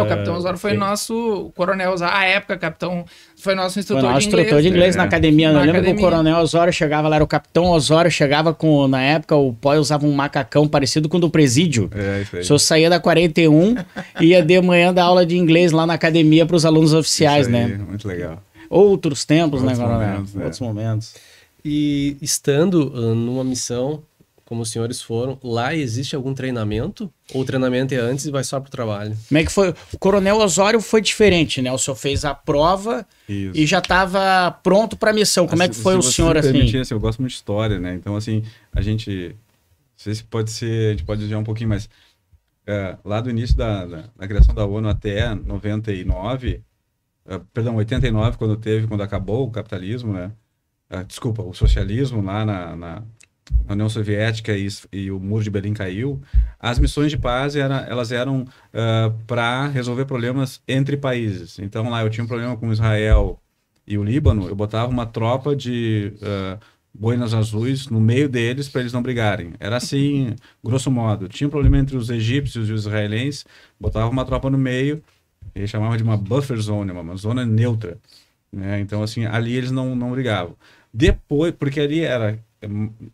O Capitão Osório foi nosso coronel, à época, Capitão, foi nosso instrutor de inglês. Instrutor de inglês na academia. Eu lembro que o coronel Osório chegava lá, era o Capitão Osório, chegava com, na época, o Poi usava um macacão parecido com o do presídio. Isso aí. O senhor saía da 41 e ia de manhã dar aula de inglês lá na academia para os alunos oficiais, isso aí, né? Muito legal. Outros tempos, Outros né, coronel? momentos, Outros momentos. E estando numa missão, como os senhores foram, lá existe algum treinamento? Ou o treinamento é antes e vai só pro trabalho? Como é que foi? O coronel Osório foi diferente, né? O senhor fez a prova e já estava pronto para a missão. Como é que foi o senhor assim? Eu gosto muito de história, né? Então, assim, a gente... Não sei se pode ser... A gente pode desviar um pouquinho, mas... lá do início da criação da ONU até 99... 89, quando acabou o capitalismo, né? Desculpa, o socialismo lá na União Soviética e o Muro de Berlim caiu, as missões de paz elas eram para resolver problemas entre países. Então lá eu tinha um problema com Israel e o Líbano, eu botava uma tropa de boinas azuis no meio deles para eles não brigarem. Era assim, grosso modo. Tinha um problema entre os egípcios e os israelenses, botava uma tropa no meio, e chamava de uma buffer zone, uma zona neutra. Né? Então assim, ali eles não brigavam. Depois, porque ali era...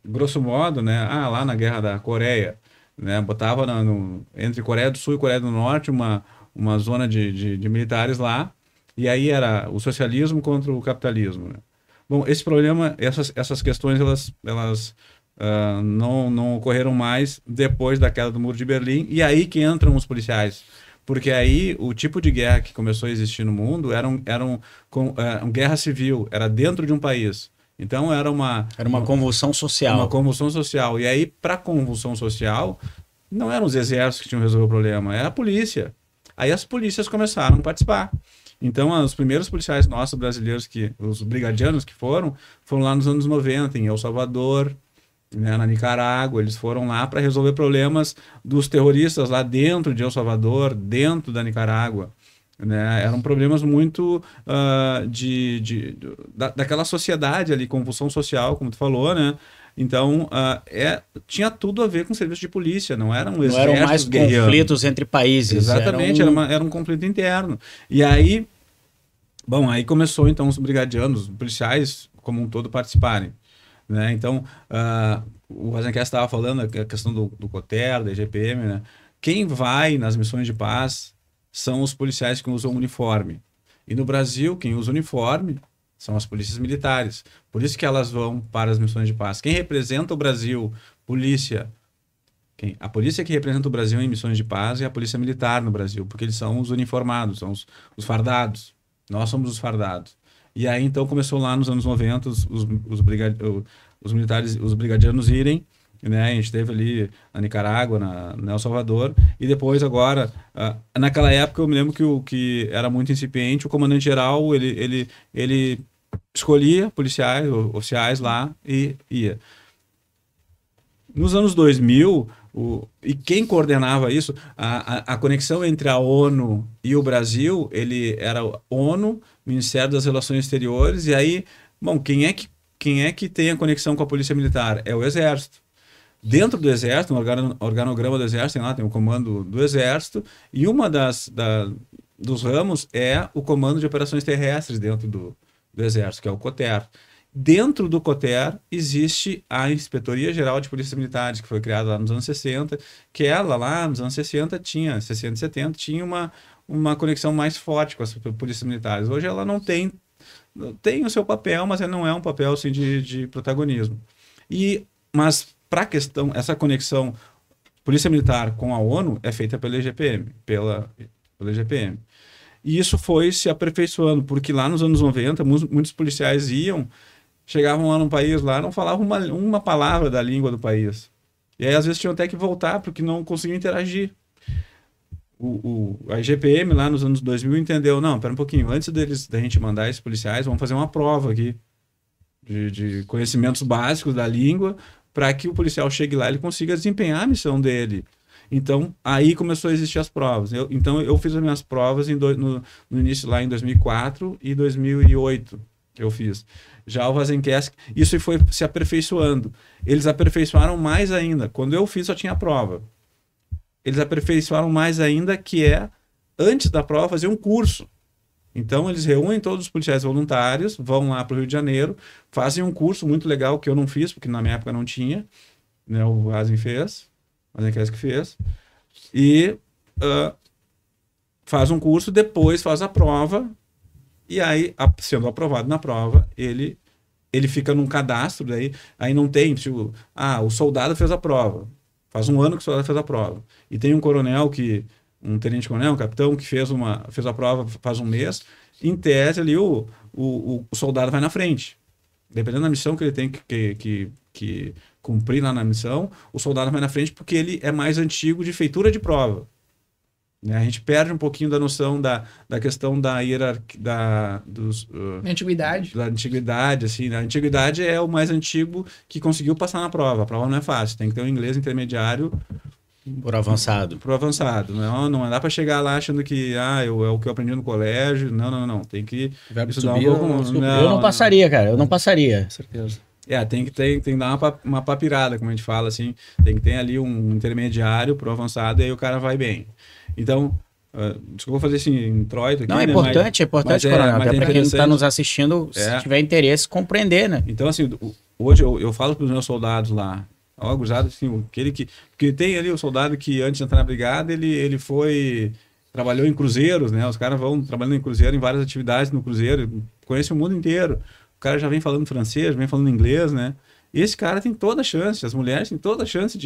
grosso modo, né? Lá na Guerra da Coreia, né? Botava entre Coreia do Sul e Coreia do Norte uma zona de militares lá, e aí era o socialismo contra o capitalismo, né? Bom, esse problema, essas questões, elas não ocorreram mais depois da queda do Muro de Berlim, e aí que entram os policiais. Porque aí o tipo de guerra que começou a existir no mundo era uma guerra civil, era dentro de um país. Então era uma convulsão social. Uma convulsão social. E aí, para a convulsão social, não eram os exércitos que tinham que resolver o problema, era a polícia. Aí as polícias começaram a participar. Então, os primeiros policiais nossos brasileiros, os brigadianos que foram lá nos anos 90, em El Salvador, né, na Nicarágua. Eles foram lá para resolver problemas dos terroristas lá dentro de El Salvador, dentro da Nicarágua. Né? Eram problemas muito daquela sociedade ali, convulsão social, como tu falou, né? Então, tinha tudo a ver com serviço de polícia, não eram exércitos guerreando. Não eram mais conflitos entre países. Exatamente, era um conflito interno. E aí, aí começou então os brigadianos, os policiais como um todo participarem. né? Então, o Rosencast estava falando a questão do COTER, da IGPM, né? Quem vai nas missões de paz são os policiais que usam uniforme. E no Brasil, quem usa uniforme são as polícias militares. Por isso que elas vão para as missões de paz. Quem representa o Brasil, polícia, a polícia que representa o Brasil em missões de paz é a polícia militar no Brasil, porque eles são os uniformados, são os fardados. Nós somos os fardados. E aí, então, começou lá nos anos 90 os militares, os brigadianos irem, né? A gente teve ali na Nicarágua, na El Salvador, e depois agora, naquela época eu me lembro que era muito incipiente, o comandante-geral, ele escolhia policiais, oficiais lá e ia. Nos anos 2000, e quem coordenava isso, a conexão entre a ONU e o Brasil, ele era ONU, Ministério das Relações Exteriores, e aí, bom, quem é que tem a conexão com a Polícia Militar? É o Exército. Dentro do Exército, no organograma do Exército, tem o comando do Exército, e uma dos ramos é o Comando de Operações Terrestres dentro do Exército, que é o COTER. Dentro do COTER existe a Inspetoria Geral de Polícias Militares, que foi criada lá nos anos 60, que ela lá nos anos 60 e 70, tinha uma conexão mais forte com as polícias militares. Hoje ela não tem o seu papel, mas ela não é um papel assim, de protagonismo. Mas para a questão, essa conexão Polícia Militar com a ONU é feita pela IGPM, pela IGPM. E isso foi se aperfeiçoando, porque lá nos anos 90, muitos policiais chegavam lá no país, lá não falavam uma palavra da língua do país. E aí, às vezes, tinham até que voltar, porque não conseguiam interagir. A IGPM, lá nos anos 2000, entendeu, não, pera um pouquinho, antes da gente mandar esses policiais, vamos fazer uma prova aqui de conhecimentos básicos da língua, para que o policial chegue lá e ele consiga desempenhar a missão dele. Então, aí começou a existir as provas. Então, eu fiz as minhas provas no início, lá em 2004 e 2008, eu fiz. Já o Vazenquesc, isso foi se aperfeiçoando. Eles aperfeiçoaram mais ainda. Quando eu fiz, só tinha a prova. Eles aperfeiçoaram mais ainda, que é, antes da prova, fazer um curso. Então, eles reúnem todos os policiais voluntários, vão lá para o Rio de Janeiro, fazem um curso muito legal, que eu não fiz, porque na minha época não tinha, né? O Vazen fez, o Vazenquesc fez, e faz um curso, depois faz a prova, e aí, sendo aprovado na prova, ele fica num cadastro, aí não tem, tipo, o soldado fez a prova, faz um ano que o soldado fez a prova, e tem um coronel um tenente-coronel, um capitão, que fez a prova faz um mês, em tese ali o soldado vai na frente. Dependendo da missão que ele tem que cumprir lá na missão, o soldado vai na frente porque ele é mais antigo de feitura de prova. Né? A gente perde um pouquinho da noção da questão da hierarquia, antiguidade. Da antiguidade, assim, né? A antiguidade é o mais antigo que conseguiu passar na prova. A prova não é fácil, tem que ter um inglês intermediário por avançado. Não dá para chegar lá achando que é o que eu aprendi no colégio. Não. Tem que estudar um pouco. Eu não passaria, cara. Eu não passaria. Com certeza. Tem que dar uma papirada, como a gente fala, assim. Tem que ter ali um intermediário pro avançado e aí o cara vai bem. Então, desculpa fazer esse introito aqui. Não, é importante, Coronel. Até para quem está nos assistindo, se tiver interesse, compreender, né? Então, assim, hoje eu falo para os meus soldados lá, gurizada, assim, porque tem ali o soldado que antes de entrar na brigada, ele trabalhou em cruzeiros, né? Os caras vão trabalhando em cruzeiro, em várias atividades no cruzeiro, conhece o mundo inteiro. O cara já vem falando francês, vem falando inglês, né? E esse cara tem toda a chance, as mulheres têm toda a chance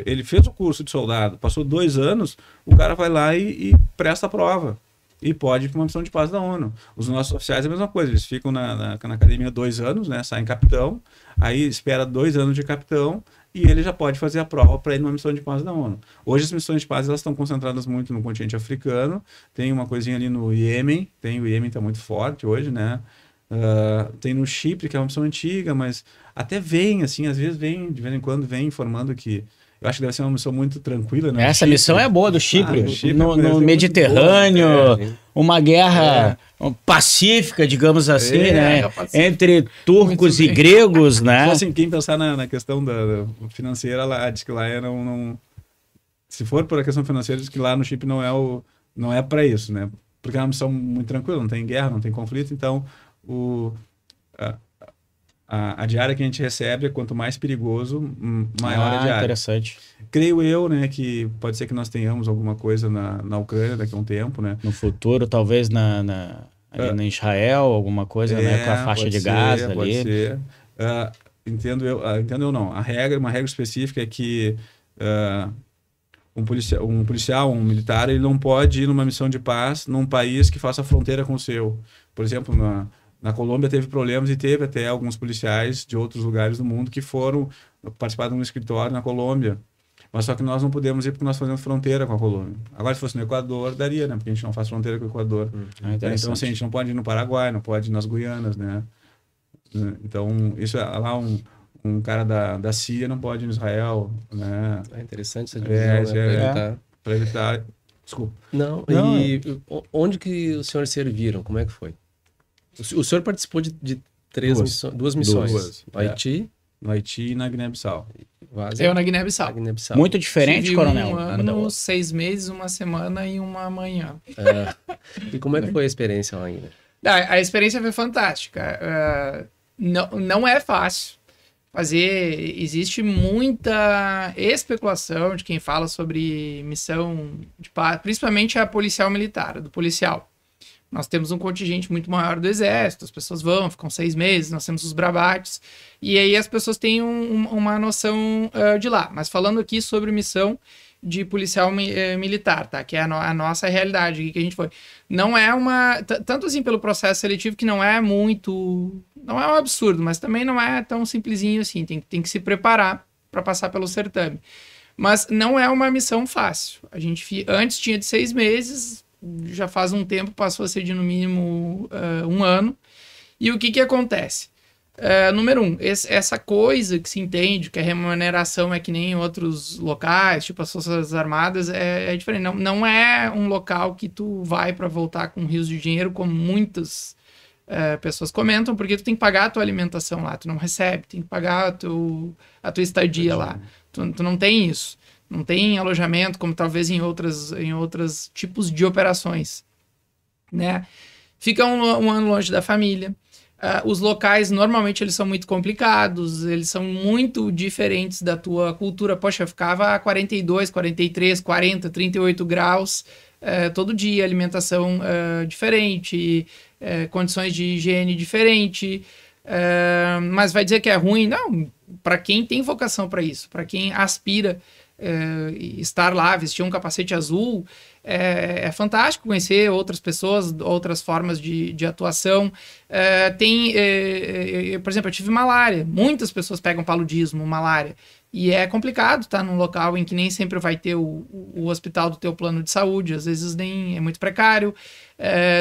ele fez o curso de soldado, passou 2 anos, o cara vai lá e presta a prova. E pode ir para uma missão de paz da ONU. Os nossos oficiais é a mesma coisa, eles ficam na academia 2 anos, né? Saem capitão, aí espera 2 anos de capitão e ele já pode fazer a prova para ir numa missão de paz da ONU. Hoje as missões de paz elas estão concentradas muito no continente africano, tem uma coisinha ali no Iêmen, o Iêmen está muito forte hoje, né? Tem no Chipre, que é uma missão antiga, mas até vem, assim, às vezes de vez em quando vem informando que eu acho que deve ser uma missão muito tranquila, né? Essa missão é boa do Chipre. No Mediterrâneo, uma guerra pacífica, digamos assim, né? Entre turcos e gregos, né? Então, assim, quem pensar na questão da financeira, lá diz que lá não... Se for por a questão financeira, diz que lá no Chipre não é para isso, né? Porque é uma missão muito tranquila, não tem guerra, não tem conflito, então a diária que a gente recebe, quanto mais perigoso, maior a diária. Interessante. Creio eu, né, que pode ser que nós tenhamos alguma coisa na Ucrânia daqui a um tempo, né? No futuro, talvez ali na Israel, alguma coisa, né? Com a faixa de Gaza ali. Pode ser. Entendo eu não. Uma regra específica é que um policial, um militar, ele não pode ir numa missão de paz num país que faça fronteira com o seu. Por exemplo, na Colômbia teve problemas e teve até alguns policiais de outros lugares do mundo que foram participar de um escritório na Colômbia. Mas só que nós não podemos ir porque nós fazemos fronteira com a Colômbia. Agora, se fosse no Equador, daria, né? Porque a gente não faz fronteira com o Equador. Então, assim, a gente não pode ir no Paraguai, não pode ir nas Guianas, né? Então, isso é lá um cara da CIA não pode ir no Israel, né? É interessante essa divisão, né? Para evitar... Desculpa. Não, onde que os senhores serviram? Como é que foi? O senhor participou de duas missões. No Haiti? No Haiti e na Guiné-Bissau. Eu na Guiné-Bissau. Muito diferente, Tive coronel? 1 ano, 6 meses, 1 semana e 1 manhã. E como é que foi a experiência lá ainda? A experiência foi fantástica. Não é fácil fazer. Existe muita especulação de quem fala sobre missão de paz, principalmente a policial militar, do policial. Nós temos um contingente muito maior do exército, as pessoas ficam 6 meses, nós temos os bravates, e aí as pessoas têm uma noção de lá. Mas falando aqui sobre missão de policial militar, tá? Que é a nossa realidade, que a gente foi. Não é tanto assim pelo processo seletivo, que não é muito... Não é um absurdo, mas também não é tão simplesinho assim, tem que se preparar para passar pelo certame. Mas não é uma missão fácil. A gente antes tinha de 6 meses... já faz um tempo, passou a ser de no mínimo 1 ano. E o que acontece? Número 1, essa coisa que se entende, que a remuneração é que nem em outros locais, tipo as Forças Armadas, é diferente. Não é um local que tu vai para voltar com rios de dinheiro, como muitas pessoas comentam, porque tu tem que pagar a tua alimentação lá, tu não recebe, tem que pagar a tua estadia lá. Tu não tem isso. Não tem alojamento, como talvez em outros tipos de operações, né? Fica um ano longe da família. Os locais, normalmente, eles são muito complicados, eles são muito diferentes da tua cultura. Poxa, eu ficava a 42, 43, 40, 38 graus todo dia, alimentação diferente, condições de higiene diferente. Mas vai dizer que é ruim? Não, para quem tem vocação para isso, para quem aspira estar lá, vestir um capacete azul, é fantástico conhecer outras pessoas, outras formas de atuação. Por exemplo, eu tive malária, muitas pessoas pegam paludismo, malária, e é complicado estar num local em que nem sempre vai ter o hospital do teu plano de saúde, às vezes nem é muito precário.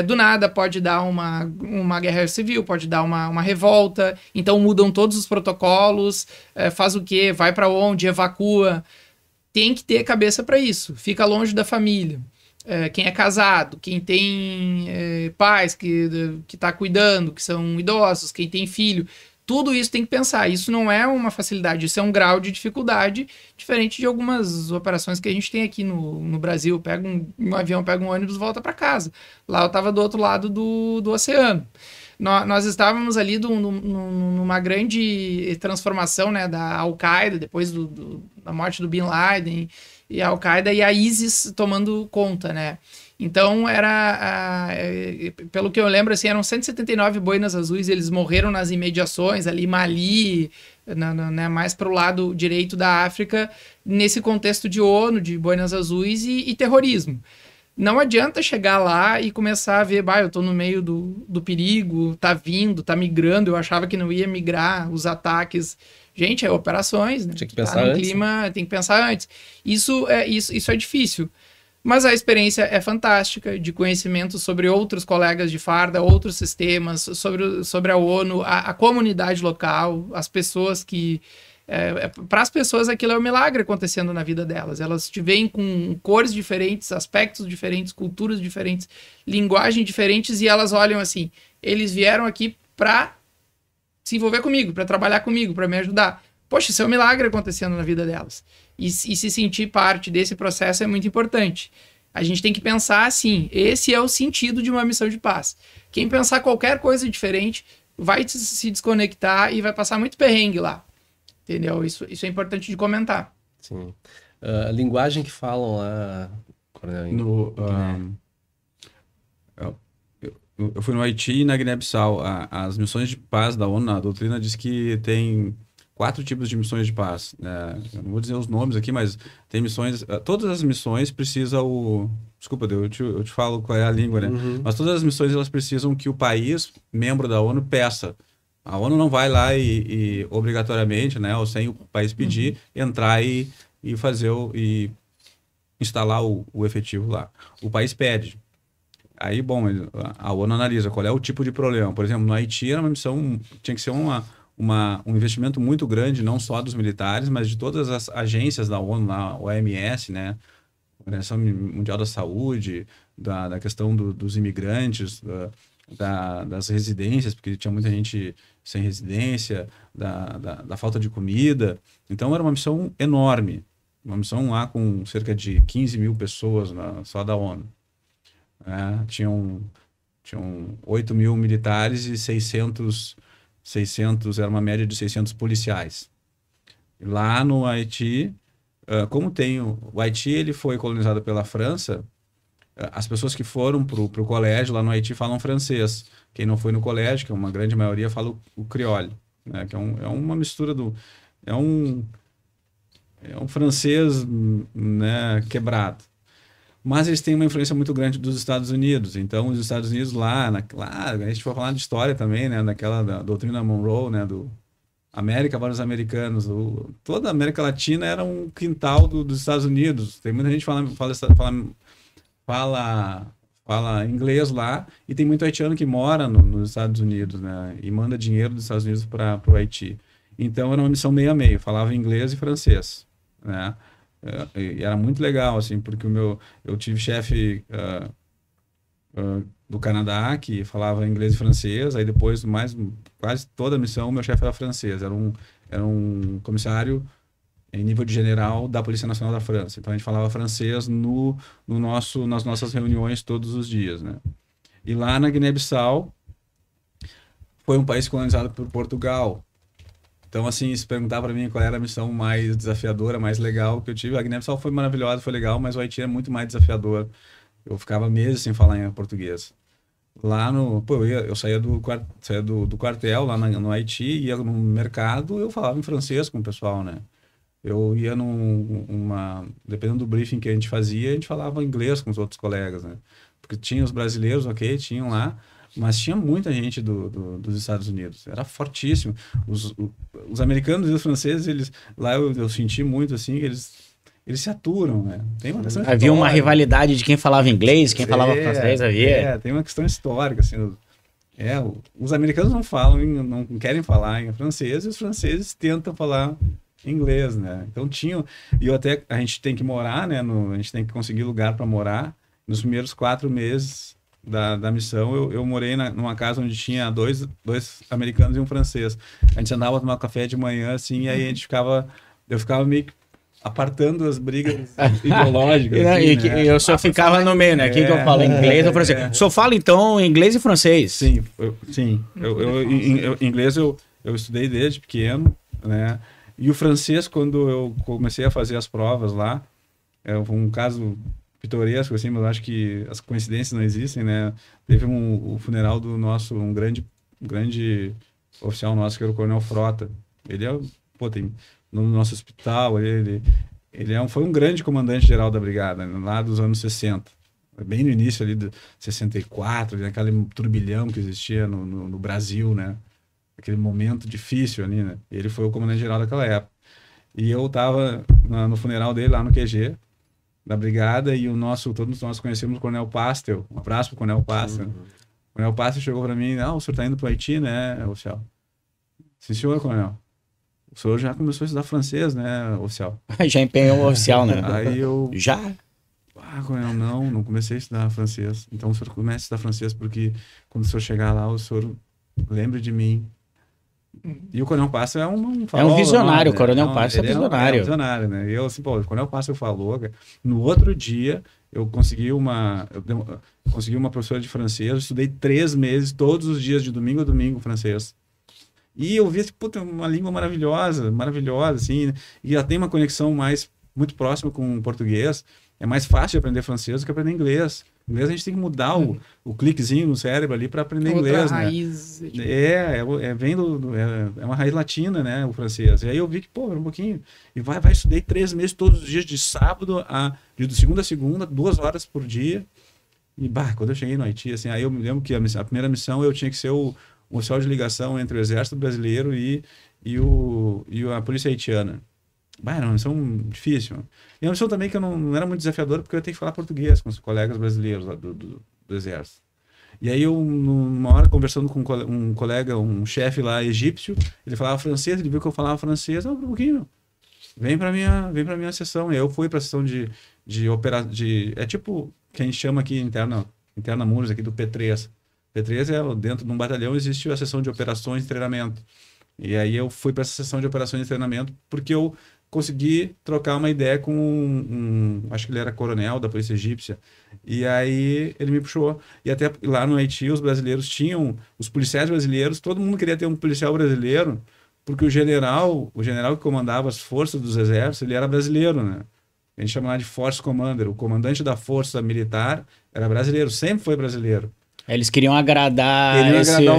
Do nada pode dar uma guerra civil, pode dar uma revolta, então mudam todos os protocolos, faz o quê? Vai para onde? Evacua. Tem que ter cabeça para isso. Fica longe da família. Quem é casado, quem tem pais que está cuidando, que são idosos, quem tem filho, tudo isso tem que pensar. Isso não é uma facilidade, isso é um grau de dificuldade diferente de algumas operações que a gente tem aqui no Brasil. Pega um avião, pega um ônibus, volta para casa. Lá eu estava do outro lado do oceano. Nós estávamos ali numa grande transformação, né, da Al-Qaeda, depois da morte do Bin Laden, e a Al-Qaeda e a ISIS tomando conta, né? Então, pelo que eu lembro, assim, eram 179 boinas azuis, eles morreram nas imediações, ali Mali, né, mais para o lado direito da África, nesse contexto de ONU, de boinas azuis e terrorismo. Não adianta chegar lá e começar a ver, eu tô no meio do perigo, tá vindo, tá migrando, eu achava que não ia migrar, os ataques. Gente, operações, né? Tinha que pensar antes. Clima, tem que pensar antes. Isso é difícil. Mas a experiência é fantástica, de conhecimento sobre outros colegas de farda, outros sistemas, sobre a ONU, a comunidade local, as pessoas que... para as pessoas aquilo é um milagre acontecendo na vida delas. Elas te veem com cores diferentes, aspectos diferentes, culturas diferentes, linguagens diferentes, e elas olham assim, eles vieram aqui para se envolver comigo, para trabalhar comigo, para me ajudar. Poxa, isso é um milagre acontecendo na vida delas. E se sentir parte desse processo é muito importante. A gente tem que pensar assim, esse é o sentido de uma missão de paz. Quem pensar qualquer coisa diferente vai se desconectar e vai passar muito perrengue lá. Entendeu? Isso é importante de comentar. Sim. A linguagem que falam lá, Coronel, eu fui no Haiti e na Guiné-Bissau. As missões de paz da ONU, a doutrina diz que tem 4 tipos de missões de paz. Né? Eu não vou dizer os nomes aqui, mas tem missões... Todas as missões precisam... Desculpa, eu te falo qual é a língua, né? Uhum. Mas todas as missões, elas precisam que o país, membro da ONU, peça. A ONU não vai lá e obrigatoriamente, né, ou sem o país pedir, entrar e fazer e instalar o efetivo lá. O país pede. Aí, bom, a ONU analisa qual é o tipo de problema. Por exemplo, no Haiti era uma missão, tinha que ser um investimento muito grande, não só dos militares, mas de todas as agências da ONU, lá, OMS, né, Organização Mundial da Saúde, da questão dos imigrantes, das residências, porque tinha muita gente sem residência, da falta de comida. Então era uma missão enorme, uma missão lá com cerca de 15 mil pessoas só da ONU. Tinham 8 mil militares e 600, era uma média de 600 policiais. Lá no Haiti, como o Haiti ele foi colonizado pela França, as pessoas que foram para o colégio lá no Haiti falam francês. Quem não foi no colégio, que é uma grande maioria, fala o crioulo, né? Que é uma mistura é um francês, né, quebrado. Mas eles têm uma influência muito grande dos Estados Unidos. Então, os Estados Unidos lá a gente vai falar de história também, né, da doutrina Monroe, né, do América para os americanos. Toda a América Latina era um quintal dos Estados Unidos. Tem muita gente fala inglês lá, e tem muito haitiano que mora nos Estados Unidos, né, e manda dinheiro dos Estados Unidos para o Haiti. Então era uma missão meio a meio, falava inglês e francês, né, e era muito legal, assim, porque eu tive chefe do Canadá que falava inglês e francês, aí depois quase toda a missão o meu chefe era francês, era um comissário em nível de general da Polícia Nacional da França. Então a gente falava francês nas nossas reuniões todos os dias, né? E lá na Guiné-Bissau foi um país colonizado por Portugal. Então, assim, se perguntar para mim qual era a missão mais desafiadora, mais legal que eu tive, a Guiné-Bissau foi maravilhosa, foi legal, mas o Haiti é muito mais desafiador. Eu ficava meses sem falar em português. Lá eu saía do quartel lá no Haiti, ia no mercado, eu falava em francês com o pessoal, né? Eu ia dependendo do briefing que a gente fazia, a gente falava inglês com os outros colegas, né? Porque tinha os brasileiros, ok, tinham lá, mas tinha muita gente dos Estados Unidos. Era fortíssimo. Os americanos e os franceses, lá eu senti muito, assim, que eles se aturam, né? Tem uma questão havia uma rivalidade de quem falava inglês, quem falava francês, havia. Tem uma questão histórica, assim. Os americanos não querem falar em francês, e os franceses tentam falar inglês, né? Então a gente tem que morar, né? A gente tem que conseguir lugar para morar. Nos primeiros 4 meses da missão, eu morei numa casa onde tinha dois americanos e um francês. A gente andava a tomar café de manhã, assim, e aí eu ficava meio que apartando as brigas ideológicas. Assim, né? Eu só ficava no meio, né? Quem que eu falo inglês ou francês? Só falo, então, inglês e francês. Sim. Inglês eu estudei desde pequeno, né? E o francês, quando eu comecei a fazer as provas lá, foi um caso pitoresco, assim, mas eu acho que as coincidências não existem, né? Teve o funeral do um grande oficial nosso, que era o Coronel Frota. Ele tem no nosso hospital, ele foi um grande comandante-geral da brigada, né, lá dos anos 60. Bem no início ali de 64, aquele turbilhão que existia no Brasil, né? Aquele momento difícil ali, né? Ele foi o comandante-geral daquela época. E eu estava no funeral dele, lá no QG da brigada, e todos nós conhecemos o Coronel Pastel. Um abraço pro Coronel Pastel. O Coronel Pastel chegou para mim, o senhor está indo para o Haiti, né, oficial? Sim, senhor, coronel. O senhor já começou a estudar francês, né, oficial? Já empenhou o oficial, né? Aí eu... Já? Coronel, não comecei a estudar francês. Então o senhor começa a estudar francês porque quando o senhor chegar lá, o senhor lembre de mim. E o Coronel Pássaro é um É um visionário, né? o Coronel Pássaro é visionário. É um visionário, né? E eu, assim, pô, o Coronel Pássaro falou, cara, no outro dia eu consegui uma professora de francês, eu estudei 3 meses, todos os dias, de domingo a domingo, francês. E eu vi, assim, puta, uma língua maravilhosa, assim, né? E ela tem uma conexão muito próxima com o português. É mais fácil de aprender francês do que aprender inglês. Inglês a gente tem que mudar o cliquezinho no cérebro ali para aprender inglês, raiz, né? Tipo... Vem é uma raiz latina, né, o francês. E aí eu vi que, pô, era um pouquinho. E estudei 3 meses todos os dias, de sábado de segunda a segunda, 2 horas por dia. E, quando eu cheguei no Haiti, assim, aí eu me lembro que a primeira missão eu tinha que ser o oficial de ligação entre o exército brasileiro e a polícia haitiana. Era uma missão difícil. E uma missão também que eu não era muito desafiadora, porque eu ia ter que falar português com os colegas brasileiros lá do exército. E aí eu, numa hora, conversando com um colega, um chefe lá egípcio, ele falava francês, ele viu que eu falava francês, um pouquinho, vem pra minha sessão. E aí eu fui pra sessão é tipo, que a gente chama aqui, interna Muros, aqui do P3. P3 dentro de um batalhão existe a sessão de operações e treinamento. E aí eu fui para essa sessão de operações e treinamento porque eu consegui trocar uma ideia com acho que ele era coronel da polícia egípcia, e aí ele me puxou. E até lá no Haiti os brasileiros os policiais brasileiros, todo mundo queria ter um policial brasileiro, porque o general que comandava as forças dos exércitos, ele era brasileiro, né? A gente chama lá de Force Commander, o comandante da força militar era brasileiro, sempre foi brasileiro. Eles queriam agradar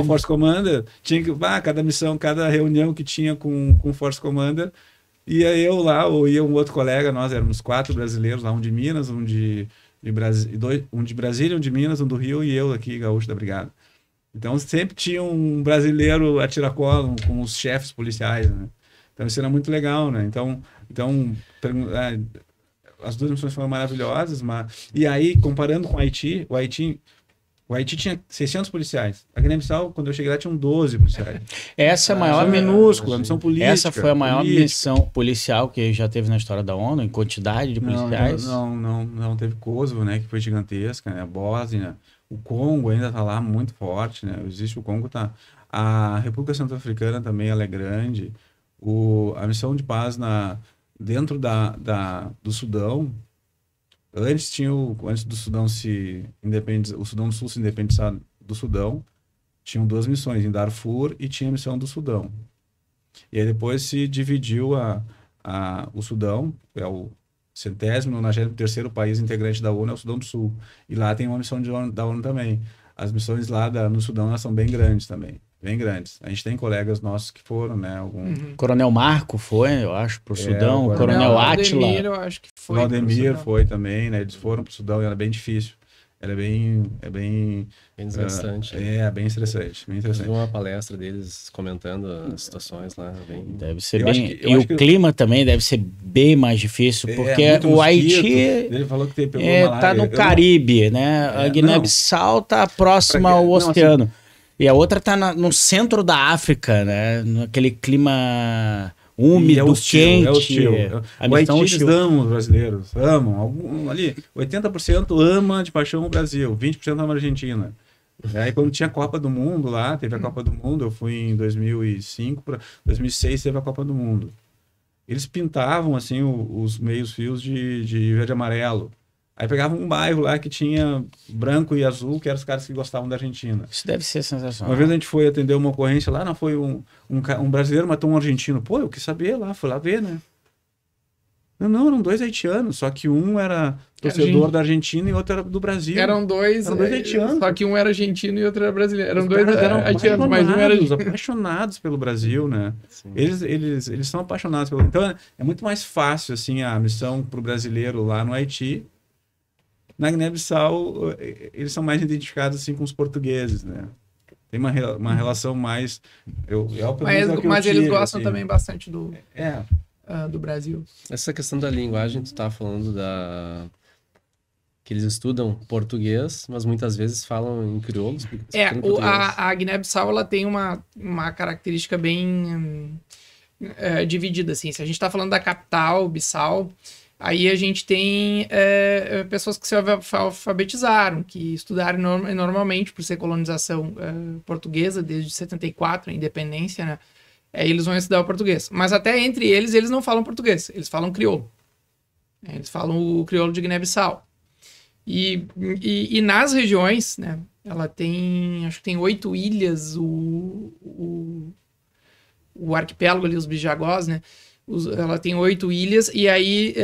o Force Commander. Tinha que, cada missão, cada reunião que tinha com o Force Commander, ia eu lá, ou ia um outro colega, nós éramos 4 brasileiros lá, um de Minas, um de Brasília, um de Minas, um do Rio, e eu aqui, gaúcho da brigada. Então sempre tinha um brasileiro a tiracolo com os chefes policiais, né? Então isso era muito legal, né? Então as 2 missões foram maravilhosas, e aí, comparando com o Haiti tinha 600 policiais. A Guiné-Bissau, quando eu cheguei lá, tinham 12 policiais. Essa é a maior minúscula, missão política. Essa foi a maior missão policial que já teve na história da ONU, em quantidade de policiais. Não teve Kosovo, né, que foi gigantesca, né? A Bósnia, o Congo ainda está lá muito forte, né? Existe o Congo, tá. A República Centro-Africana também, ela é grande. A missão de paz dentro do Sudão. Antes do Sudão o Sudão do Sul se independizar do Sudão, tinham 2 missões, em Darfur, e tinha a missão do Sudão. E aí depois se dividiu o Sudão, é o 93º país integrante da ONU, é o Sudão do Sul. E lá tem uma missão da ONU também. As missões lá no Sudão, elas são bem grandes também. Bem grandes. A gente tem colegas nossos que foram, né? Coronel Marco foi, eu acho, pro Sudão. O Coronel Átila. Eu acho que foi. O Valdemir foi também, né? Eles foram pro Sudão e era bem difícil. Bem desgastante. Bem estressante. Bem interessante. Eu vi uma palestra deles comentando as situações lá. Deve ser bem. E o clima também deve ser bem mais difícil, porque o Haiti ele falou que pegou tá no Caribe, né? A Guiné-Bissau tá próxima ao oceano. Assim, e a outra tá no centro da África, né? Naquele clima úmido, quente. O Haiti, eles amam os brasileiros. Amam. Ali, 80% ama de paixão o Brasil, 20% ama a Argentina. Aí quando tinha a Copa do Mundo lá, teve a Copa do Mundo, eu fui em 2005, 2006 teve a Copa do Mundo. Eles pintavam assim os meios fios de verde e amarelo. Aí pegavam um bairro lá que tinha branco e azul, que eram os caras que gostavam da Argentina. Isso deve ser sensacional. Uma vez a gente foi atender uma ocorrência lá, foi um brasileiro matou um argentino. Pô, eu quis saber lá, fui lá ver, né? Não, eram 2 haitianos, só que um era torcedor da Argentina e outro era do Brasil. Eram dois haitianos. Só que um era argentino e outro era brasileiro. Eram 2 haitianos, mas um era apaixonados pelo Brasil, né? Eles são apaixonados pelo... Então é muito mais fácil assim a missão pro brasileiro lá no Haiti. Na Guiné-Bissau, eles são mais identificados assim com os portugueses, né? Tem uma relação mais... Mas eles gostam também bastante do Brasil. Essa questão da linguagem, tu tá falando que eles estudam português, mas muitas vezes falam em crioulo. A Guiné-Bissau, ela tem uma característica bem dividida, assim. Se a gente tá falando da capital, Bissau... Aí a gente tem pessoas que se alfabetizaram, que estudaram normalmente por ser colonização portuguesa desde 74, a independência, né? Aí eles vão estudar o português. Mas até entre eles não falam português, eles falam crioulo. Eles falam o crioulo de Guiné-Bissau. E nas regiões, né, ela tem, acho que tem 8 ilhas, o arquipélago ali, os Bijagós, né? Ela tem 8 ilhas, e aí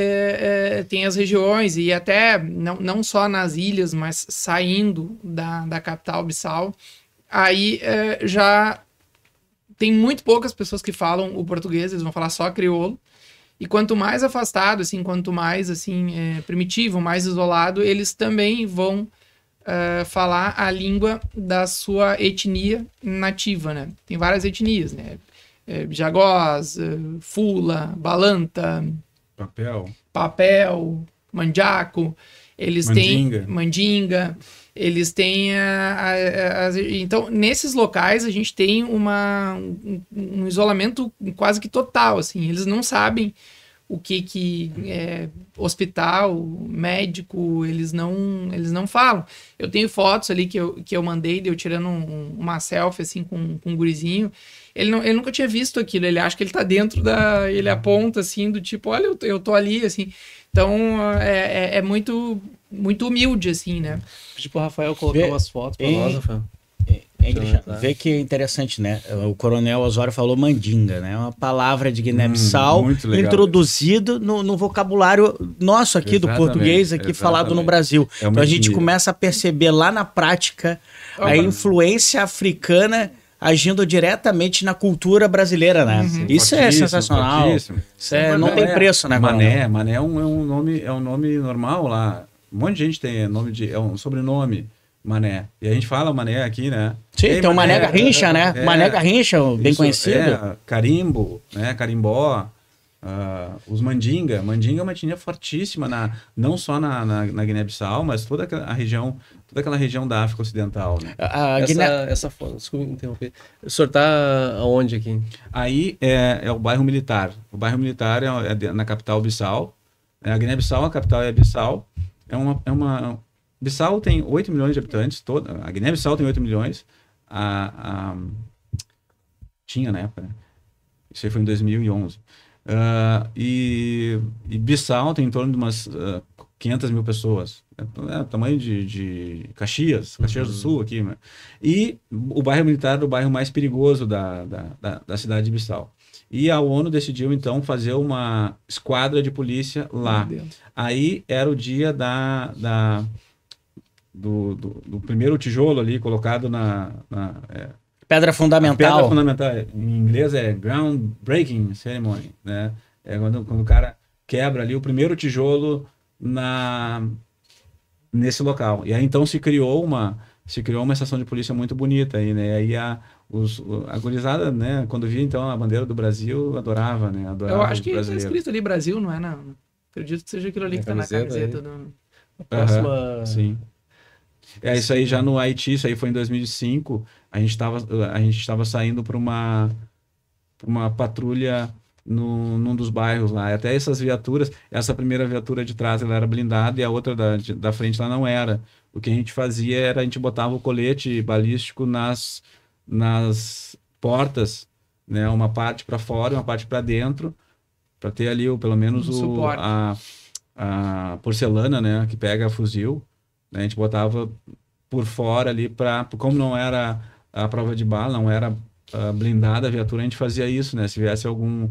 tem as regiões, e até não só nas ilhas, mas saindo da capital Bissau, aí já tem muito poucas pessoas que falam o português, eles vão falar só crioulo, e quanto mais afastado, assim, quanto mais assim, primitivo, mais isolado, eles também vão falar a língua da sua etnia nativa, né? Tem várias etnias, né? Bijagós, Fula, Balanta, Papel, Manjaco, eles têm Mandinga, eles têm então nesses locais a gente tem um isolamento quase que total, assim, eles não sabem o que é hospital, médico, eles não falam. Eu tenho fotos ali que eu mandei de eu tirando uma selfie assim com um gurizinho. Ele nunca tinha visto aquilo, ele acha que ele tá dentro ele aponta assim, do tipo, olha, eu tô ali, assim. Então, é muito, muito humilde, assim, né? Pedi pro Rafael colocar umas fotos pra nós, Rafael. Vê que é interessante, né? O Coronel Osório falou mandinga, né? Uma palavra de Guiné-Bissau introduzido no vocabulário nosso aqui, do português, aqui falado no Brasil. Então a gente começa a perceber lá na prática a influência africana agindo diretamente na cultura brasileira, né? Isso é sensacional. Isso não tem preço, né? Mané é um nome normal lá. Um monte de gente tem é um sobrenome. Mané. E a gente fala Mané aqui, né? Sim, tem o Mané Garrincha, né? Mané Garrincha, bem conhecido. Carimbo, né? Carimbó, os Mandinga. Mandinga é uma etnia fortíssima, não só na Guiné-Bissau, mas toda aquela região da África Ocidental. Né? Essa foto, desculpa interromper. O senhor tá aonde aqui? Aí é o bairro Militar. O bairro Militar é na capital Bissau. A Guiné-Bissau, a capital é Bissau. Bissau tem 8 milhões de habitantes, a Guiné-Bissau tem 8 milhões, tinha na época, né? Isso aí foi em 2011. E Bissau tem em torno de umas 500 mil pessoas, o tamanho de Caxias do Sul aqui, né? E o bairro Militar é o bairro mais perigoso da cidade de Bissau. E a ONU decidiu, então, fazer uma esquadra de polícia lá. Aí era o dia do primeiro tijolo ali colocado pedra fundamental. Pedra fundamental. Em inglês é groundbreaking ceremony, né? É quando o cara quebra ali o primeiro tijolo nesse local. E aí então se criou uma estação de polícia muito bonita aí, né? E aí a gurizada, né? Quando via então a bandeira do Brasil, adorava, né? Eu acho que está escrito ali Brasil, não é? Não. Acredito que seja aquilo ali que está na camiseta. Próxima... Sim. Isso aí já no Haiti, isso aí foi em 2005, a gente estava saindo para uma patrulha num dos bairros lá. Até essas viaturas, essa primeira viatura de trás ela era blindada e a outra da frente lá não era. O que a gente fazia era, a gente botava o colete balístico nas portas, né? Uma parte para fora e uma parte para dentro, para ter ali pelo menos a porcelana, né? Que pega fuzil. A gente botava por fora ali como não era a prova de bala, não era blindada a viatura, a gente fazia isso, né? Se viesse algum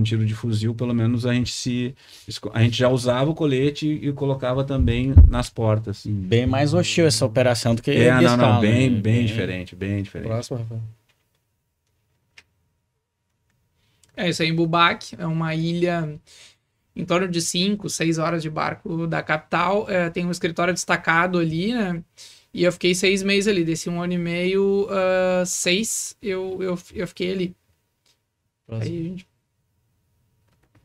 tiro de fuzil, pelo menos a gente já usava o colete e colocava também nas portas. Bem mais hostil essa operação do que bem diferente, bem diferente. Próximo, Rafael. Isso aí em Bubaque, é uma ilha em torno de 5, 6 horas de barco da capital. Tem um escritório destacado ali, né? E eu fiquei 6 meses ali. Desse 1 ano e meio, 6 eu fiquei ali.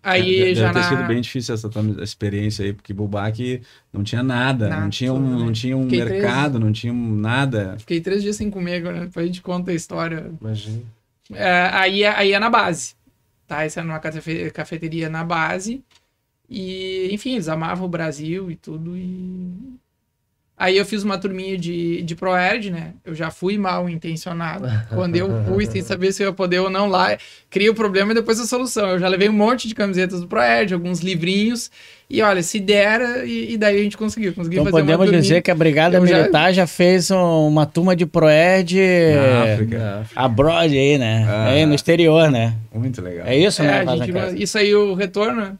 Aí deve ter sido bem difícil essa tua experiência aí, porque Bubaque não tinha nada, não tinha um mercado, não tinha nada. Fiquei 3 dias sem comer, né? Depois a gente conta a história. Imagina. Aí é na base. Tá, isso era numa cafeteria na base. E, enfim, eles amavam o Brasil e tudo. Aí eu fiz uma turminha de ProErd, né? Eu já fui mal intencionado. Quando eu fui, sem saber se eu ia poder ou não lá, cria o problema e depois a solução. Eu já levei um monte de camisetas do ProErd, alguns livrinhos. E olha, se der, e daí a gente conseguiu Então fazer podemos dizer que a Brigada Militar já fez uma turma de ProErd Na África. abroad aí, né? Aí no exterior, né? Muito legal. É isso, né? Isso aí, o retorno...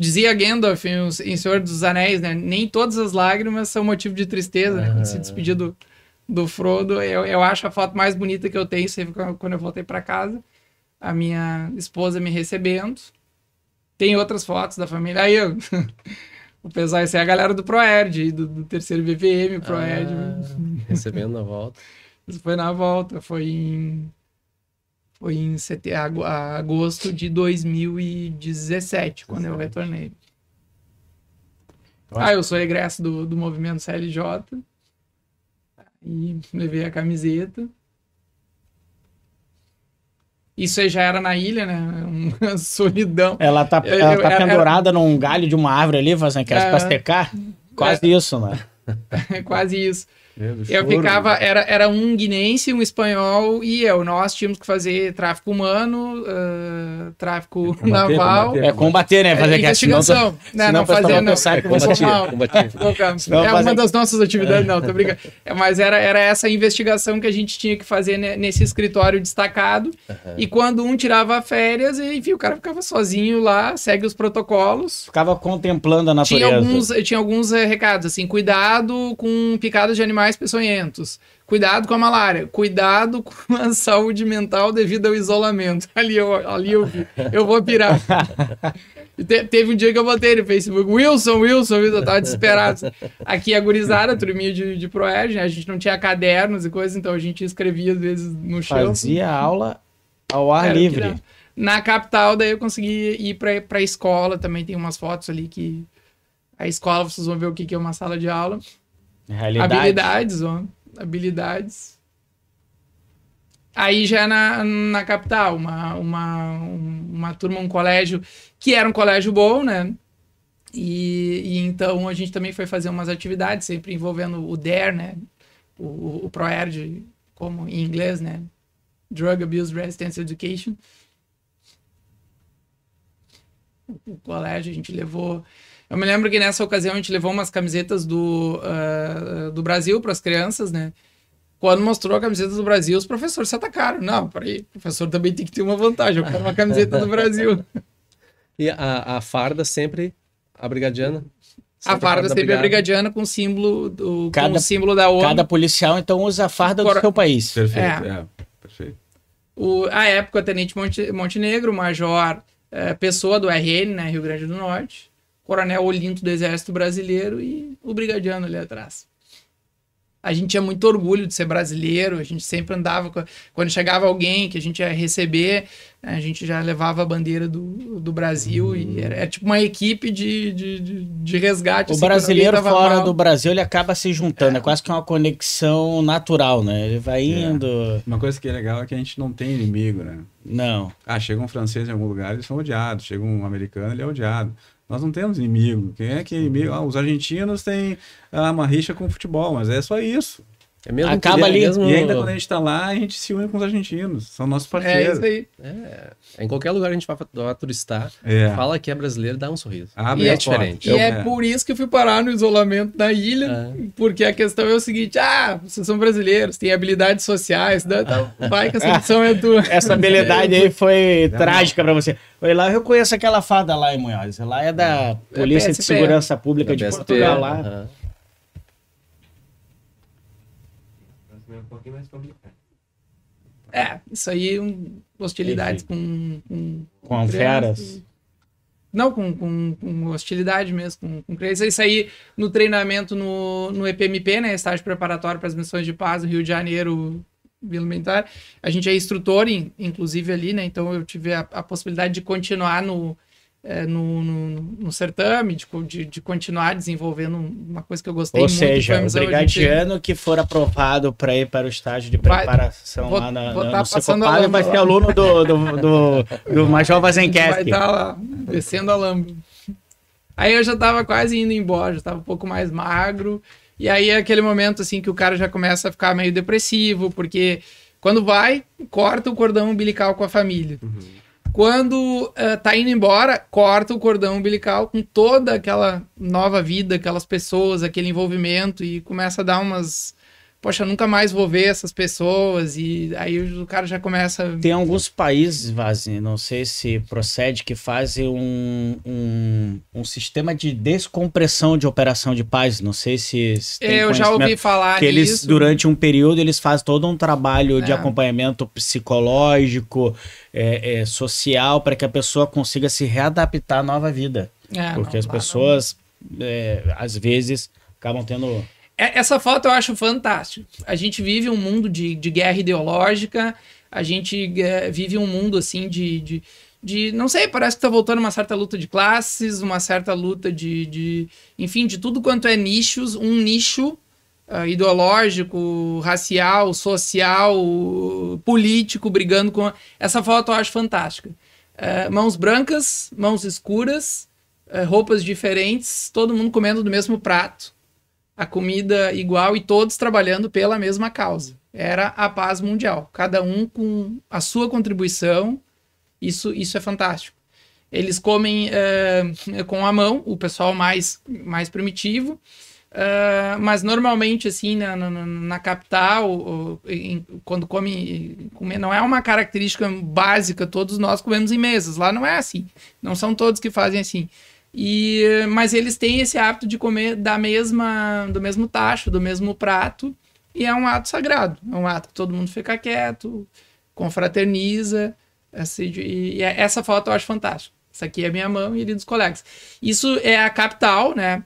Dizia Gandalf em Senhor dos Anéis, né? Nem todas as lágrimas são motivo de tristeza, né? Quando se despedir do Frodo. Eu acho a foto mais bonita que eu tenho, sempre quando eu voltei para casa. A minha esposa me recebendo. Tem outras fotos da família. Aí, o pessoal, essa é a galera do ProErd, do terceiro BVM, ProErd. Recebendo na volta. Isso foi na volta, foi em agosto de 2017, quando eu retornei. Eu sou egresso do movimento CLJ. E levei a camiseta. Isso aí já era na ilha, né? Uma solidão. Ela tá pendurada num galho de uma árvore ali, fazendo aquelas pra secar. Quase isso, né? Quase isso. Eu ficava, era um guinense, um espanhol e eu. Nós tínhamos que fazer tráfico humano, tráfico naval. Combater, né? Fazer investigação. Não fazer, não. É uma das nossas atividades, não, tô brincando. Mas era essa investigação que a gente tinha que fazer nesse escritório destacado. E quando um tirava férias, enfim, o cara ficava sozinho lá, segue os protocolos. Ficava contemplando a natureza. Tinha alguns recados, assim, cuidado com picadas de animais peçonhentos, cuidado com a malária, cuidado com a saúde mental devido ao isolamento. Ali eu vi, eu vou pirar. Teve um dia que eu botei no Facebook, Wilson, eu tava desesperado. Aqui a gurizada, turminha de ProErd, né? A gente não tinha cadernos e coisas, então a gente escrevia às vezes no chão. Fazia aula ao ar livre. Na capital, daí eu consegui ir pra escola, também tem umas fotos ali que a escola, vocês vão ver o que é uma sala de aula. Habilidades. Aí já na capital, uma turma, um colégio, que era um colégio bom, né? E então a gente também foi fazer umas atividades, sempre envolvendo o DARE, né? O ProErd, como em inglês, né? Drug Abuse Resistance Education. O colégio a gente levou... Eu me lembro que nessa ocasião a gente levou umas camisetas do Brasil para as crianças, né? Quando mostrou a camiseta do Brasil, os professores se atacaram. Não, peraí, o professor também tem que ter uma vantagem. Eu quero uma camiseta do Brasil. E a farda sempre a brigadiana? A farda sempre a brigadiana com o símbolo, com o símbolo da ONU. Cada policial, então, usa a farda do seu país. Perfeito, perfeito. A época, Tenente Montenegro, Major Pessoa do RN, né, Rio Grande do Norte. Coronel Olinto do Exército Brasileiro e o brigadiano ali atrás. A gente tinha muito orgulho de ser brasileiro, a gente sempre andava, quando chegava alguém que a gente ia receber, a gente já levava a bandeira do Brasil e era tipo uma equipe de resgate. O assim, brasileiro fora do Brasil, ele acaba se juntando, é quase que uma conexão natural, né? Ele vai indo... Uma coisa que é legal é que a gente não tem inimigo, né? Não. Chega um francês em algum lugar, eles são odiados, chega um americano, ele é odiado. Nós não temos inimigo. Quem é que é inimigo? Os argentinos têm uma rixa com o futebol, mas é só isso. É mesmo acaba ali. E ainda quando a gente está lá, a gente se une com os argentinos. São nossos parceiros. É isso aí. Em qualquer lugar a gente vai turistar, fala que é brasileiro, dá um sorriso. É diferente. E por isso que eu fui parar no isolamento da ilha, porque a questão é o seguinte, vocês são brasileiros, têm habilidades sociais, vai que essa missão é tua. Essa habilidade aí foi trágica para você. Foi lá, eu conheço aquela farda lá em Munhoz. Lá é da Polícia de Segurança Pública de Portugal lá. Um pouquinho mais complicado. Isso aí, hostilidades com feras. Não, com hostilidade mesmo, com crença. Isso aí no treinamento no EPMP, né? Estágio preparatório para as missões de paz do Rio de Janeiro, Vila Militar. A gente é instrutor, inclusive, ali, né? Então eu tive a possibilidade de continuar no certame, de continuar desenvolvendo uma coisa que eu gostei muito. Ou seja, o brigadiano que for aprovado para ir para o estágio de preparação lá no Secopar vai ser aluno do Major Vazenkeski. Vai estar lá, descendo a lamba. Aí eu já estava quase indo embora, já estava um pouco mais magro, E aí é aquele momento, assim, que o cara já começa a ficar meio depressivo, porque quando vai, corta o cordão umbilical com a família. Quando tá indo embora, corta o cordão umbilical com toda aquela nova vida, aquelas pessoas, aquele envolvimento, e começa a dar umas... Poxa, nunca mais vou ver essas pessoas, e aí o cara já começa... Tem alguns países, Vazi, não sei se procede, que fazem um sistema de descompressão de operação de paz. Não sei se tem Eu já ouvi falar que eles, nisso. durante um período, eles fazem todo um trabalho de acompanhamento psicológico, social, para que a pessoa consiga se readaptar à nova vida. Porque as pessoas, às vezes, acabam tendo... Essa foto eu acho fantástica. A gente vive um mundo de guerra ideológica, a gente vive um mundo assim de não sei, parece que tá voltando uma certa luta de classes, uma certa luta enfim, de tudo quanto é nichos, um nicho ideológico, racial, social, político, brigando com... Essa foto eu acho fantástica. Mãos brancas, mãos escuras, roupas diferentes, todo mundo comendo do mesmo prato. A comida igual e todos trabalhando pela mesma causa. Era a paz mundial. Cada um com a sua contribuição. Isso é fantástico. Eles comem com a mão, o pessoal mais primitivo. Mas normalmente, assim, na capital, quando come, não é uma característica básica, todos nós comemos em mesas. Lá não é assim. Não são todos que fazem assim. Mas eles têm esse hábito de comer do mesmo tacho, do mesmo prato, e é um ato sagrado, é um ato que todo mundo fica quieto, confraterniza, e essa foto eu acho fantástica. Essa aqui é minha mão e ali dos colegas. Isso é a capital, né?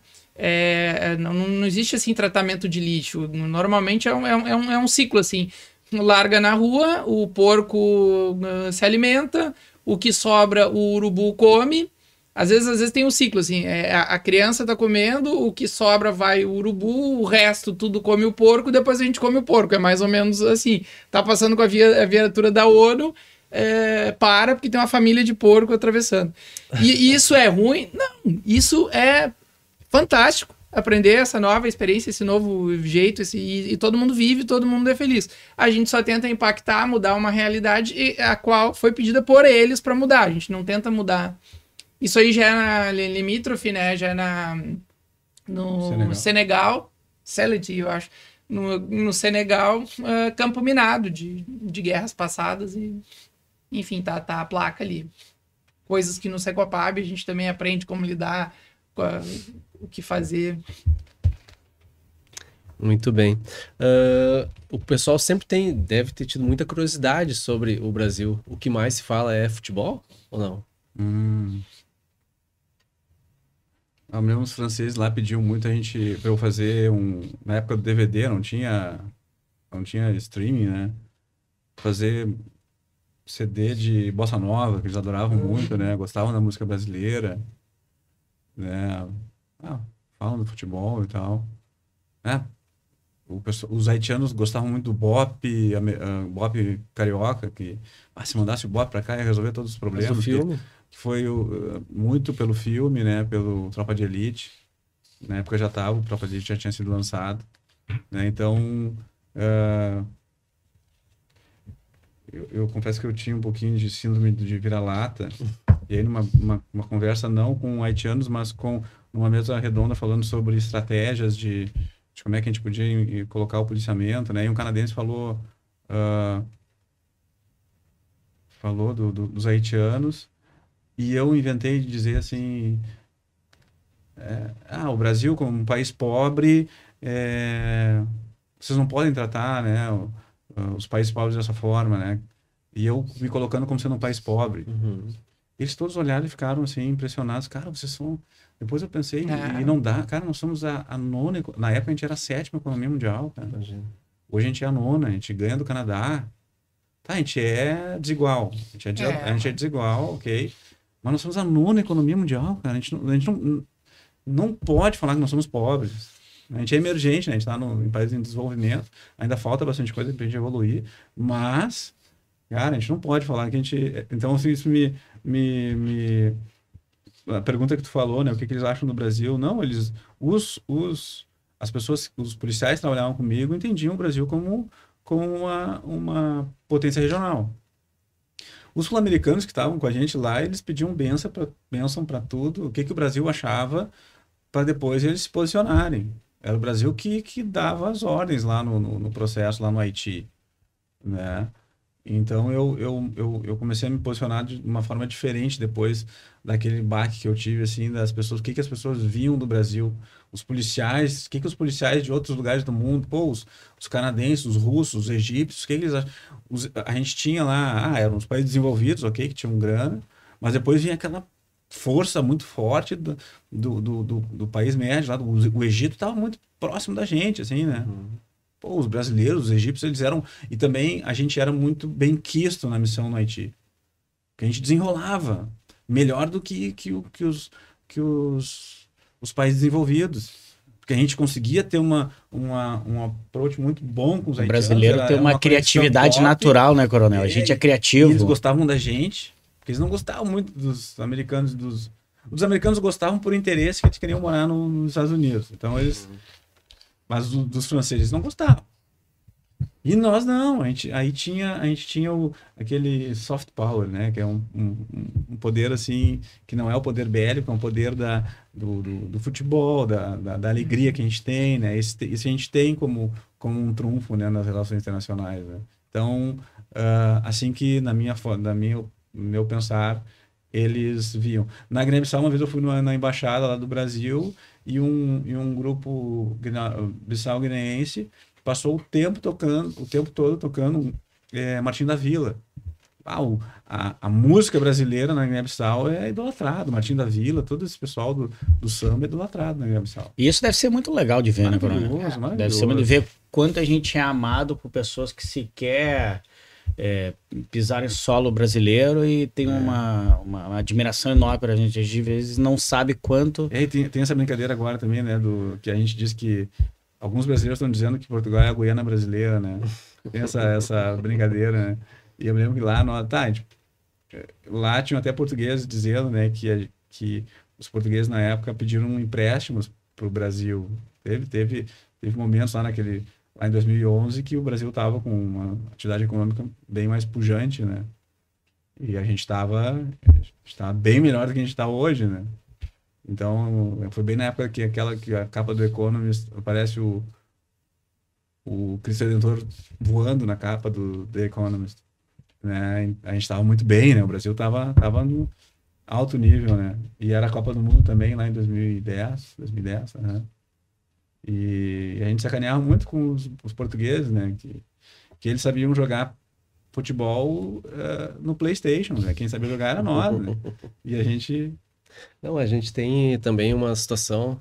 Não existe assim tratamento de lixo, normalmente é um ciclo assim, larga na rua, o porco se alimenta, o que sobra o urubu come. Às vezes tem um ciclo, assim, a criança tá comendo, o que sobra vai o urubu, o resto tudo come o porco, depois a gente come o porco, é mais ou menos assim. Tá passando com a viatura da ONU, porque tem uma família de porco atravessando. E isso é ruim? Não, isso é fantástico, aprender essa nova experiência, esse novo jeito, e todo mundo vive, todo mundo é feliz. A gente só tenta impactar, mudar uma realidade a qual foi pedida por eles para mudar, a gente não tenta mudar. Isso aí já é na limítrofe, né? Já é no Senegal, Seleti, eu acho. No Senegal, campo minado de guerras passadas. E, enfim, tá a placa ali. Coisas que no Secopab a gente também aprende como lidar, o que fazer. Muito bem. O pessoal sempre deve ter tido muita curiosidade sobre o Brasil. O que mais se fala é futebol ou não? Mesmo os franceses lá pediam muito a gente para eu fazer na época do DVD não tinha streaming, né? Fazer CD de bossa nova, que eles adoravam muito, né? Gostavam da música brasileira, né? Falam do futebol e tal, né? Os haitianos gostavam muito do bop, bop carioca, que se mandasse o bop para cá ia resolver todos os problemas. Mas o filme? Que foi muito pelo filme, né? Pelo Tropa de Elite. Na época o Tropa de Elite já tinha sido lançado, né? Então, eu confesso que eu tinha um pouquinho de síndrome de vira-lata. E aí, numa conversa não com haitianos, mas numa mesa redonda falando sobre estratégias de como é que a gente podia colocar o policiamento, né? E um canadense falou dos haitianos. E eu inventei de dizer assim, o Brasil como um país pobre, vocês não podem tratar, né, os países pobres dessa forma, né? E eu me colocando como sendo um país pobre. Eles todos olharam e ficaram assim impressionados. Cara, vocês são... Depois eu pensei, e não dá. Cara, nós somos a nona... Na época a gente era a 7ª economia mundial, cara. Imagina. Hoje a gente é a 9ª, a gente ganha do Canadá. Tá, a gente é desigual. A gente é desigual, ok. Mas nós somos a 9ª economia mundial, cara. A gente não pode falar que nós somos pobres. A gente é emergente, né? A gente está em países em desenvolvimento. Ainda falta bastante coisa para a gente evoluir. Mas, cara, a gente não pode falar que a gente... Então, assim, isso a pergunta que tu falou, né? O que eles acham do Brasil? Não, as pessoas, os policiais que trabalhavam comigo entendiam o Brasil como uma potência regional. Os sul-americanos que estavam com a gente lá, eles pediam bênção para tudo, o que o Brasil achava, para depois eles se posicionarem. Era o Brasil que dava as ordens lá no processo, lá no Haiti, né? Então eu comecei a me posicionar de uma forma diferente depois daquele baque que eu tive, assim, das pessoas, o que as pessoas viam do Brasil, os policiais, o que os policiais de outros lugares do mundo, pô, os canadenses, os russos, os egípcios, o que eles acham? A gente tinha lá, eram os países desenvolvidos, ok, que tinham grana, mas depois vinha aquela força muito forte do país médio lá, o Egito estava muito próximo da gente, assim, né? Pô, os brasileiros, os egípcios, eles eram... E também a gente era muito bem quisto na missão no Haiti. Porque a gente desenrolava melhor do que os países desenvolvidos. Porque a gente conseguia ter um approach muito bom com os haitianos. O brasileiro tem uma criatividade natural, né, Coronel? A gente é criativo. E eles gostavam da gente, porque eles não gostavam muito dos americanos. Os americanos gostavam por interesse, que eles queriam morar nos Estados Unidos. Então eles... Mas dos franceses não gostavam. E nós não. A gente tinha aquele soft power, né? Que é um poder assim, que não é o poder bélico, é um poder do futebol, da alegria que a gente tem, né? Isso a gente tem como um trunfo, né, nas relações internacionais, né? Então, assim que no meu pensar, eles viam. Na Guiné-Bissau, uma vez eu fui na embaixada lá do Brasil e um grupo bissau-guineense passou o tempo todo tocando Martinho da Vila. A música brasileira na Guiné-Bissau é idolatrada. Martinho da Vila, todo esse pessoal do samba é idolatrado na Guiné-Bissau. E isso deve ser muito legal de ver, né, Coronel? Maravilhoso. Deve ser muito ver quanto a gente é amado por pessoas que sequer pisar em solo brasileiro e tem uma admiração enorme pra gente. A gente às vezes não sabe quanto... Tem essa brincadeira agora também, né? Que a gente diz que alguns brasileiros estão dizendo que Portugal é a Guiana brasileira, né? Tem essa brincadeira, né? E eu me lembro que lá tinham até portugueses dizendo, né, que os portugueses na época pediram empréstimos para o Brasil. Teve momentos lá em 2011 que o Brasil estava com uma atividade econômica bem mais pujante, né? E a gente estava bem melhor do que a gente está hoje, né? Então, foi bem na época que a capa do Economist aparece o Cristo Redentor voando na capa do The Economist, né? A gente estava muito bem, né? O Brasil estava no alto nível, né? E era a Copa do Mundo também lá em 2010, né? E a gente sacaneava muito com os portugueses, né? Que eles sabiam jogar futebol no PlayStation, né? Quem sabia jogar era nós, né? E a gente... Não, a gente tem também uma situação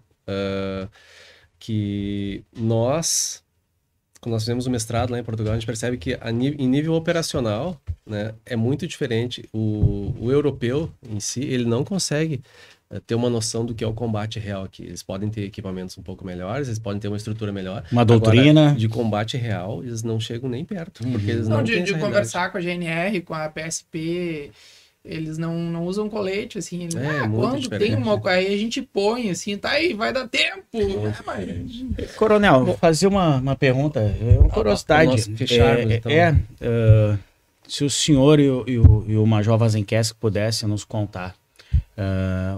que quando nós fizemos o mestrado lá em Portugal, a gente percebe que em nível operacional, né, é muito diferente. O europeu em si, ele não consegue ter uma noção do que é o combate real aqui. Eles podem ter equipamentos um pouco melhores, eles podem ter uma estrutura melhor. Uma doutrina. Agora, de combate real, eles não chegam nem perto, porque eles não têm de conversar com a GNR, com a PSP... Eles não usam colete, assim. Quando diferente. tem aí a gente põe, assim, tá aí, vai dar tempo. Coronel, vou fazer uma pergunta, uma curiosidade. Se o senhor e o Major Vazenquesc pudessem nos contar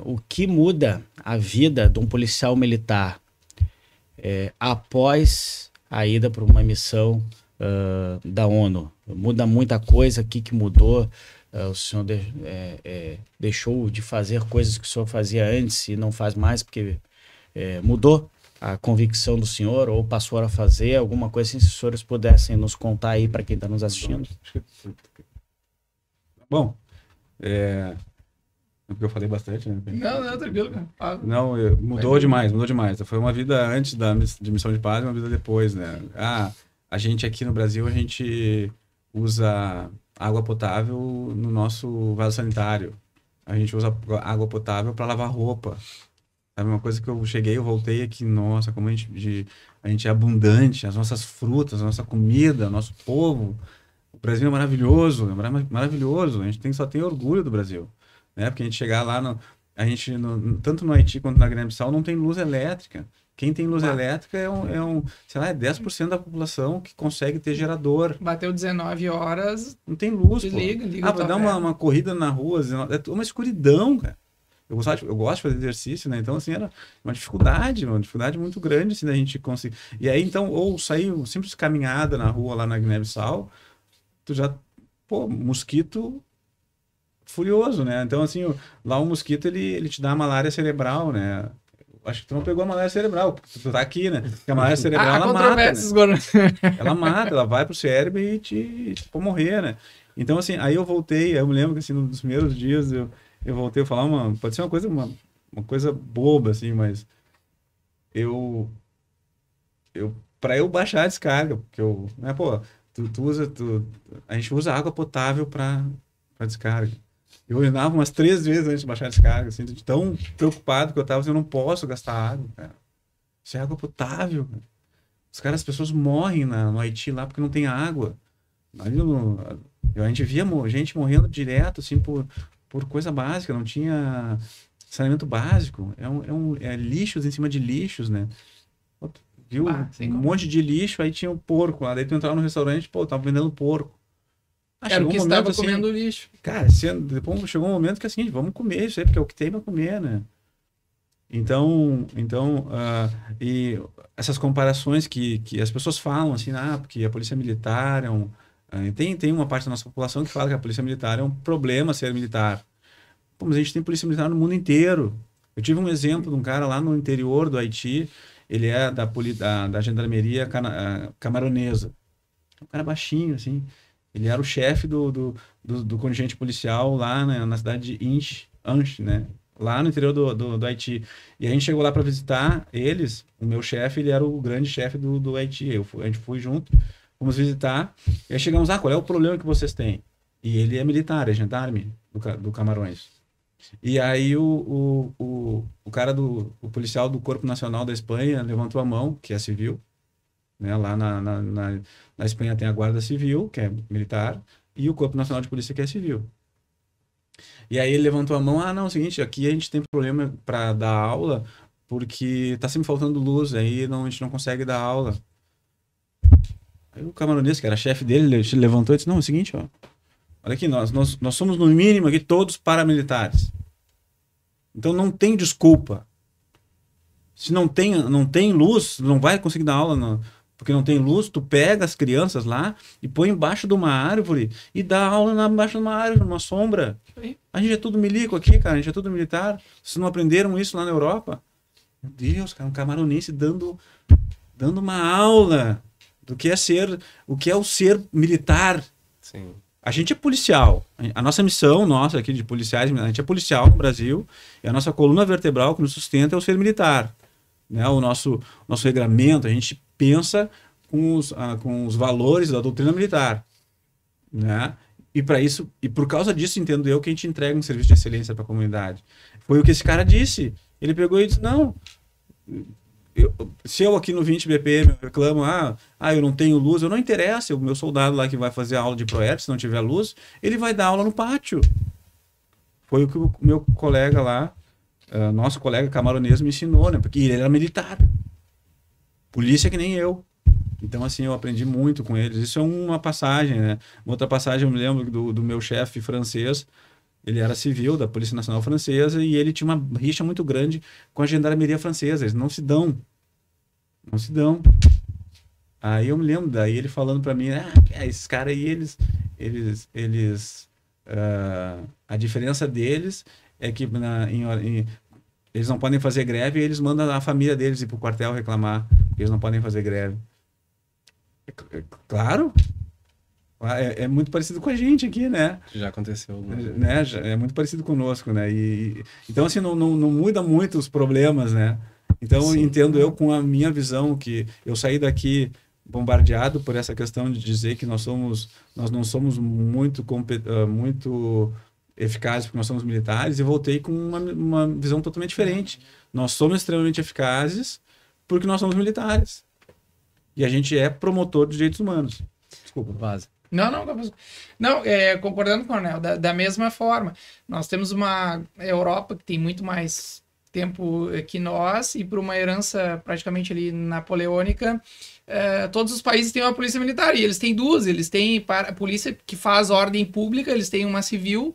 o que muda a vida de um policial militar após a ida para uma missão da ONU. Muda muita coisa, o que mudou? O senhor deixou de fazer coisas que o senhor fazia antes e não faz mais porque mudou a convicção do senhor ou passou a fazer alguma coisa assim, se os senhores pudessem nos contar aí para quem está nos assistindo. Bom, porque eu falei bastante, né? Não, tranquilo, cara. Não, mudou demais. Foi uma vida antes de missão de paz e uma vida depois, né? A gente aqui no Brasil, a gente usa água potável no nosso vaso sanitário. A gente usa água potável para lavar roupa. Sabe, uma coisa que eu voltei aqui, nossa, como a gente é abundante, as nossas frutas, a nossa comida, o nosso povo. O Brasil é maravilhoso, maravilhoso. A gente só tem orgulho do Brasil, né? Porque a gente chegar lá, tanto no Haiti quanto na Guiné-Bissau, não tem luz elétrica. Quem tem luz elétrica sei lá, é 10% da população que consegue ter gerador. Bateu 19 horas, Não tem luz, desliga, pô. liga Vai dar uma corrida na rua, é uma escuridão, cara. Eu gosto de fazer exercício, né? Então, assim, era uma dificuldade muito grande, assim, da gente conseguir. E aí, então, ou sair simples caminhada na rua, lá na Guiné-Bissau, tu já, pô, mosquito furioso, né? Então, assim, lá o mosquito, ele te dá malária cerebral, né? Acho que tu não pegou a malária cerebral, porque tu tá aqui, né? Porque a malária cerebral, ela mata, né? Ela mata, ela vai pro cérebro e te pode morrer, né? Então, assim, aí eu voltei, eu me lembro que, assim, nos primeiros dias, eu voltei a falar pode ser uma coisa boba, assim, mas para eu baixar a descarga, porque né, pô, a gente usa água potável para descarga. Eu urinava umas 3 vezes antes de baixar a descarga, assim, de tão preocupado que eu tava, assim, eu não posso gastar água, cara. Isso é água potável, cara. As pessoas morrem no Haiti lá porque não tem água. A gente via gente morrendo direto, assim, por coisa básica, não tinha saneamento básico. É lixos em cima de lixos, né? Viu um monte de lixo, aí tinha o porco lá. Daí tu entrava no restaurante, pô, tava vendendo porco. Era o que estava comendo lixo. Cara, depois chegou um momento que assim, vamos comer isso aí, porque é o que tem pra comer, né? Então e essas comparações que as pessoas falam, assim, porque a polícia militar tem uma parte da nossa população que fala que a polícia militar é um problema ser militar. Pô, mas a gente tem polícia militar no mundo inteiro. Eu tive um exemplo de um cara lá no interior do Haiti, ele é da gendarmeria camaronesa. Um cara baixinho, assim. Ele era o chefe do contingente policial lá na cidade de Anche, né? Lá no interior do Haiti. E a gente chegou lá para visitar eles. O meu chefe, ele era o grande chefe do Haiti. A gente foi junto, fomos visitar. E aí chegamos, qual é o problema que vocês têm? E ele é militar, é gendarme do Camarões. E aí o cara o policial do Corpo Nacional da Espanha levantou a mão, que é civil, né? Lá na Espanha tem a Guarda Civil, que é militar, e o Corpo Nacional de Polícia, que é civil. E aí ele levantou a mão, não, é o seguinte, aqui a gente tem problema para dar aula, porque tá sempre faltando luz, aí a gente não consegue dar aula. Aí o camaronês, que era chefe dele, ele levantou e disse, não, é o seguinte, ó, olha aqui, nós somos no mínimo aqui todos paramilitares. Então não tem desculpa. Se não tem luz, não vai conseguir dar aula, porque não tem luz, tu pega as crianças lá e põe embaixo de uma árvore e dá aula embaixo de uma árvore, numa sombra. A gente é tudo milico aqui, cara, a gente é tudo militar. Vocês não aprenderam isso lá na Europa? Meu Deus, cara, um camaronense dando uma aula do que é o ser militar. Sim. A gente é policial. A nossa missão, aqui de policiais, a gente é policial no Brasil, e a nossa coluna vertebral que nos sustenta é o ser militar. Né? O nosso regramento, a gente pensa com os valores da doutrina militar. Né? E por causa disso, entendo eu, que a gente entrega um serviço de excelência para a comunidade. Foi o que esse cara disse. Ele pegou e disse, não... Se eu aqui no 20 BPM reclamo, eu não tenho luz, eu não interessa, o meu soldado lá que vai fazer a aula de ProEP, se não tiver luz, ele vai dar aula no pátio. Foi o que o meu colega lá, nosso colega camaronês me ensinou, né? Porque ele era militar. Polícia que nem eu. Então, assim, eu aprendi muito com eles. Isso é uma passagem, né? Uma outra passagem, eu me lembro do meu chefe francês. Ele era civil da Polícia Nacional Francesa e ele tinha uma rixa muito grande com a gendarmeria francesa. Eles não se dão. Não se dão. Aí eu me lembro daí ele falando para mim, esses caras aí, a diferença deles é que eles não podem fazer greve e eles mandam a família deles ir pro quartel reclamar que eles não podem fazer greve. Claro. É muito parecido com a gente aqui, né? Já aconteceu. Né? É muito parecido conosco, né? Então, assim, não muda muito os problemas, né? Então, sim, entendo eu com a minha visão que eu saí daqui bombardeado por essa questão de dizer que nós não somos muito eficazes porque nós somos militares e voltei com uma visão totalmente diferente. Nós somos extremamente eficazes porque nós somos militares. E a gente é promotor de direitos humanos. Desculpa. Vaza. Não, concordando com o Cornel, da mesma forma, nós temos uma Europa que tem muito mais tempo que nós, e por uma herança praticamente ali napoleônica, todos os países têm uma polícia militar, e eles têm duas, eles têm a polícia que faz ordem pública, eles têm uma civil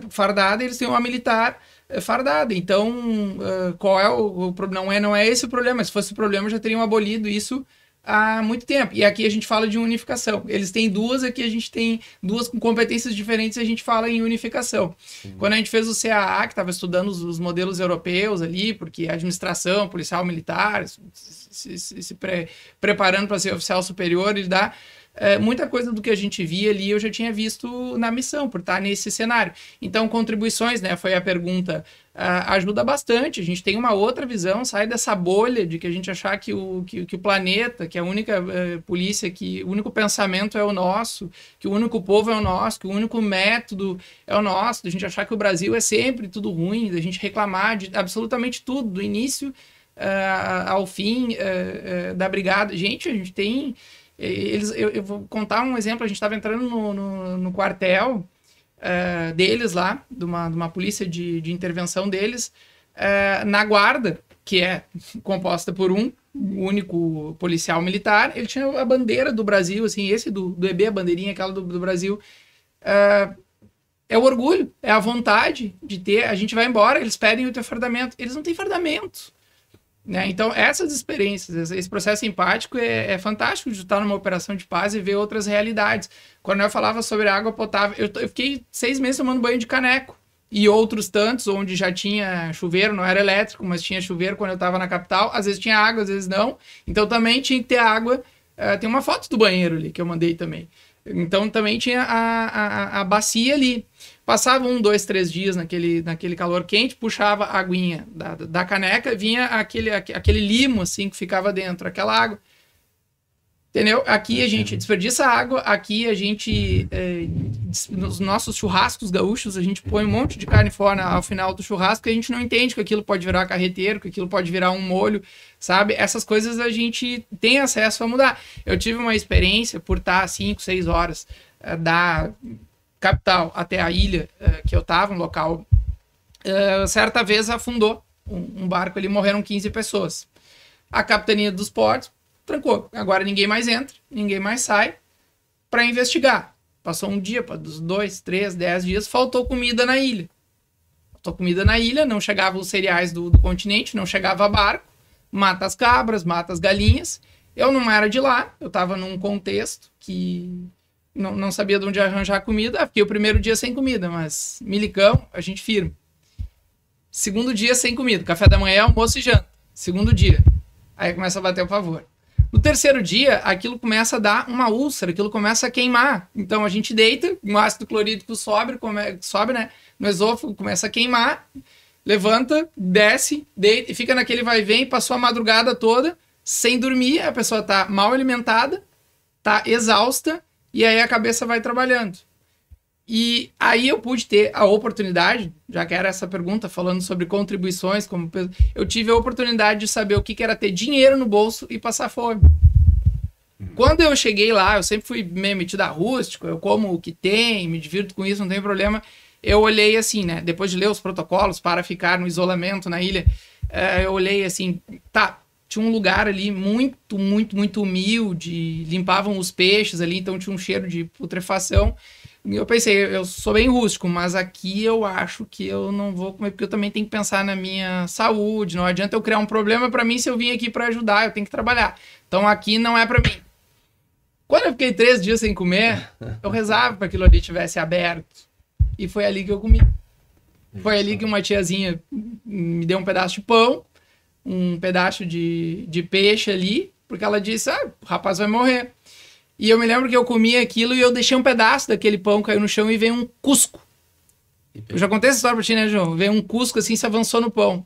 fardada, e eles têm uma militar fardada. Então, qual é o problema? Não é esse o problema. Se fosse o problema, já teriam abolido isso há muito tempo. E aqui a gente fala de unificação. Eles têm duas, aqui a gente tem duas com competências diferentes e a gente fala em unificação. Sim. Quando a gente fez o CAA, que estava estudando os modelos europeus ali, porque a administração policial militar se preparando para ser oficial superior, ele dá... muita coisa do que a gente via ali eu já tinha visto na missão, por estar nesse cenário. Então, contribuições, né, foi a pergunta, ajuda bastante. A gente tem uma outra visão, sai dessa bolha de que a gente achar que o planeta, que a única polícia, que o único pensamento é o nosso, que o único povo é o nosso, que o único método é o nosso, da gente achar que o Brasil é sempre tudo ruim, da gente reclamar de absolutamente tudo, do início ao fim da brigada. Gente, a gente tem... Eu vou contar um exemplo. A gente estava entrando no quartel deles lá, de uma polícia de intervenção deles, na guarda, que é composta por um único policial militar. Ele tinha a bandeira do Brasil, assim, esse do EB, a bandeirinha aquela do Brasil. É o orgulho, é a vontade de ter. A gente vai embora, eles pedem o teu fardamento. Eles não têm fardamento. Né? Então, essas experiências, esse processo empático é fantástico de estar numa operação de paz e ver outras realidades. Quando eu falava sobre água potável, eu fiquei 6 meses tomando banho de caneco. E outros tantos, onde já tinha chuveiro, não era elétrico, mas tinha chuveiro quando eu estava na capital. Às vezes tinha água, às vezes não. Então, também tinha que ter água. Tem uma foto do banheiro ali que eu mandei também. Então, também tinha a bacia ali. Passava 1, 2, 3 dias naquele calor quente, puxava a aguinha da caneca, vinha aquele limo, assim, que ficava dentro, aquela água. Entendeu? Aqui a gente desperdiça água, aqui a gente, nos nossos churrascos gaúchos, a gente põe um monte de carne fora ao final do churrasco, que a gente não entende que aquilo pode virar carreteiro, que aquilo pode virar um molho, sabe? Essas coisas a gente tem acesso a mudar. Eu tive uma experiência por estar 5, 6 horas da capital até a ilha que eu estava, um local, certa vez afundou um barco ali, morreram 15 pessoas. A capitania dos portos trancou. Agora ninguém mais entra, ninguém mais sai para investigar. Passou um dia, dos 2, 3, 10 dias, faltou comida na ilha. Faltou comida na ilha, não chegavam os cereais do continente, não chegava barco, mata as cabras, mata as galinhas. Eu não era de lá, eu estava num contexto que não sabia de onde arranjar comida. Fiquei o primeiro dia sem comida, mas milicão, a gente firme. Segundo dia sem comida, café da manhã, almoço e janta. Segundo dia. Aí começa a bater o pavor. No terceiro dia, aquilo começa a dar uma úlcera, aquilo começa a queimar. Então a gente deita, um ácido clorídrico sobe, né, no esôfago, começa a queimar, levanta, desce, deita e fica naquele vai e vem. Passou a madrugada toda sem dormir, a pessoa tá mal alimentada, tá exausta, e aí a cabeça vai trabalhando. E aí eu pude ter a oportunidade, já que era essa pergunta, falando sobre contribuições, eu tive a oportunidade de saber o que era ter dinheiro no bolso e passar fome. Quando eu cheguei lá, eu sempre fui meio metido a rústico, eu como o que tem, me divirto com isso, não tem problema. Eu olhei assim, né, depois de ler os protocolos para ficar no isolamento na ilha, eu olhei assim, tá, tinha um lugar ali muito, muito, muito humilde, limpavam os peixes ali, então tinha um cheiro de putrefação. Eu pensei, eu sou bem rústico, mas aqui eu acho que eu não vou comer, porque eu também tenho que pensar na minha saúde, não adianta eu criar um problema para mim se eu vim aqui para ajudar, eu tenho que trabalhar. Então aqui não é para mim. Quando eu fiquei 3 dias sem comer, eu rezava para aquilo ali tivesse aberto. E foi ali que eu comi. Foi ali que uma tiazinha me deu um pedaço de pão, um pedaço de peixe ali, porque ela disse, o rapaz vai morrer. E eu me lembro que eu comi aquilo e eu deixei um pedaço daquele pão cair no chão e veio um cusco. Eu já contei essa história pra ti, né, João? Veio um cusco assim, se avançou no pão.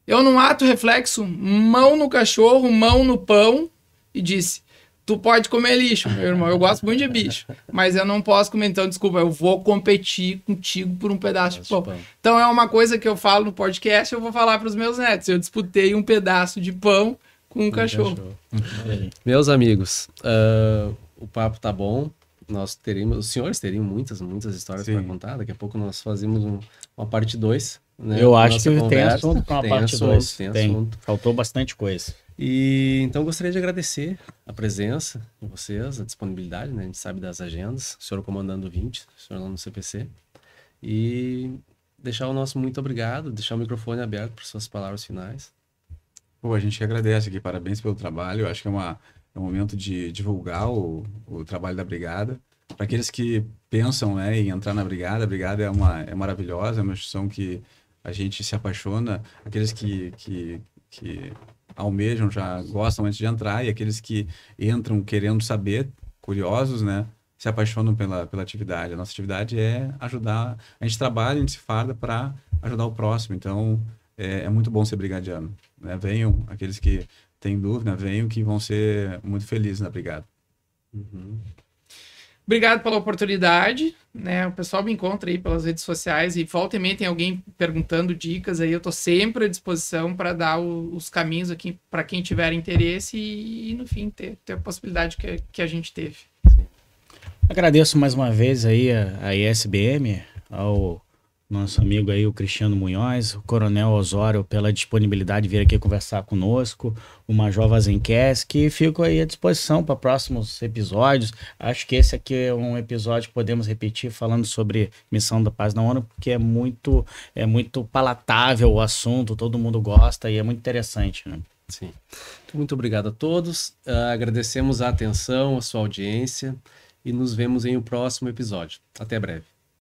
Eu, num ato reflexo, mão no cachorro, mão no pão, e disse, tu pode comer lixo, meu irmão, eu gosto muito de bicho, mas eu não posso comer, então desculpa, eu vou competir contigo por um pedaço de pão. Então é uma coisa que eu falo no podcast, eu vou falar pros meus netos, eu disputei um pedaço de pão com um cachorro. Meus amigos, o papo tá bom, os senhores teriam muitas histórias para contar, daqui a pouco nós fazemos uma parte 2, né, Eu na acho nossa que tem conversa. assunto para uma Tem parte assunto, 2. tem Tem. assunto. Faltou bastante coisa. E então gostaria de agradecer a presença de vocês, a disponibilidade, né? A gente sabe das agendas, o senhor comandando o 20, o senhor lá no CPC. E deixar o nosso muito obrigado, deixar o microfone aberto para suas palavras finais. Pô, a gente que agradece aqui, parabéns pelo trabalho. Eu acho que é um momento de divulgar o trabalho da Brigada. Para aqueles que pensam, né, em entrar na Brigada, a Brigada é maravilhosa, é uma instituição que a gente se apaixona. Aqueles que almejam já gostam antes de entrar, e aqueles que entram querendo saber, curiosos, né, se apaixonam pela atividade. A nossa atividade é ajudar, a gente trabalha, a gente se farda para ajudar o próximo. Então, é muito bom ser brigadiano, né? Venham, aqueles que têm dúvida, venham, que vão ser muito felizes na Brigada. Uhum. Obrigado pela oportunidade, né? O pessoal me encontra aí pelas redes sociais e volta e meia tem alguém perguntando dicas aí, eu tô sempre à disposição para dar os caminhos aqui para quem tiver interesse e no fim ter a possibilidade que a gente teve. Agradeço mais uma vez aí a ISBM, ao nosso amigo aí, o Cristiano Munhoz, o Coronel Osório, pela disponibilidade de vir aqui conversar conosco, o Major Vazenques, que fico aí à disposição para próximos episódios. Acho que esse aqui é um episódio que podemos repetir falando sobre Missão da Paz na ONU, porque é muito palatável o assunto, todo mundo gosta e é muito interessante, né? Sim. Muito obrigado a todos. Agradecemos a atenção, a sua audiência e nos vemos em um próximo episódio. Até breve.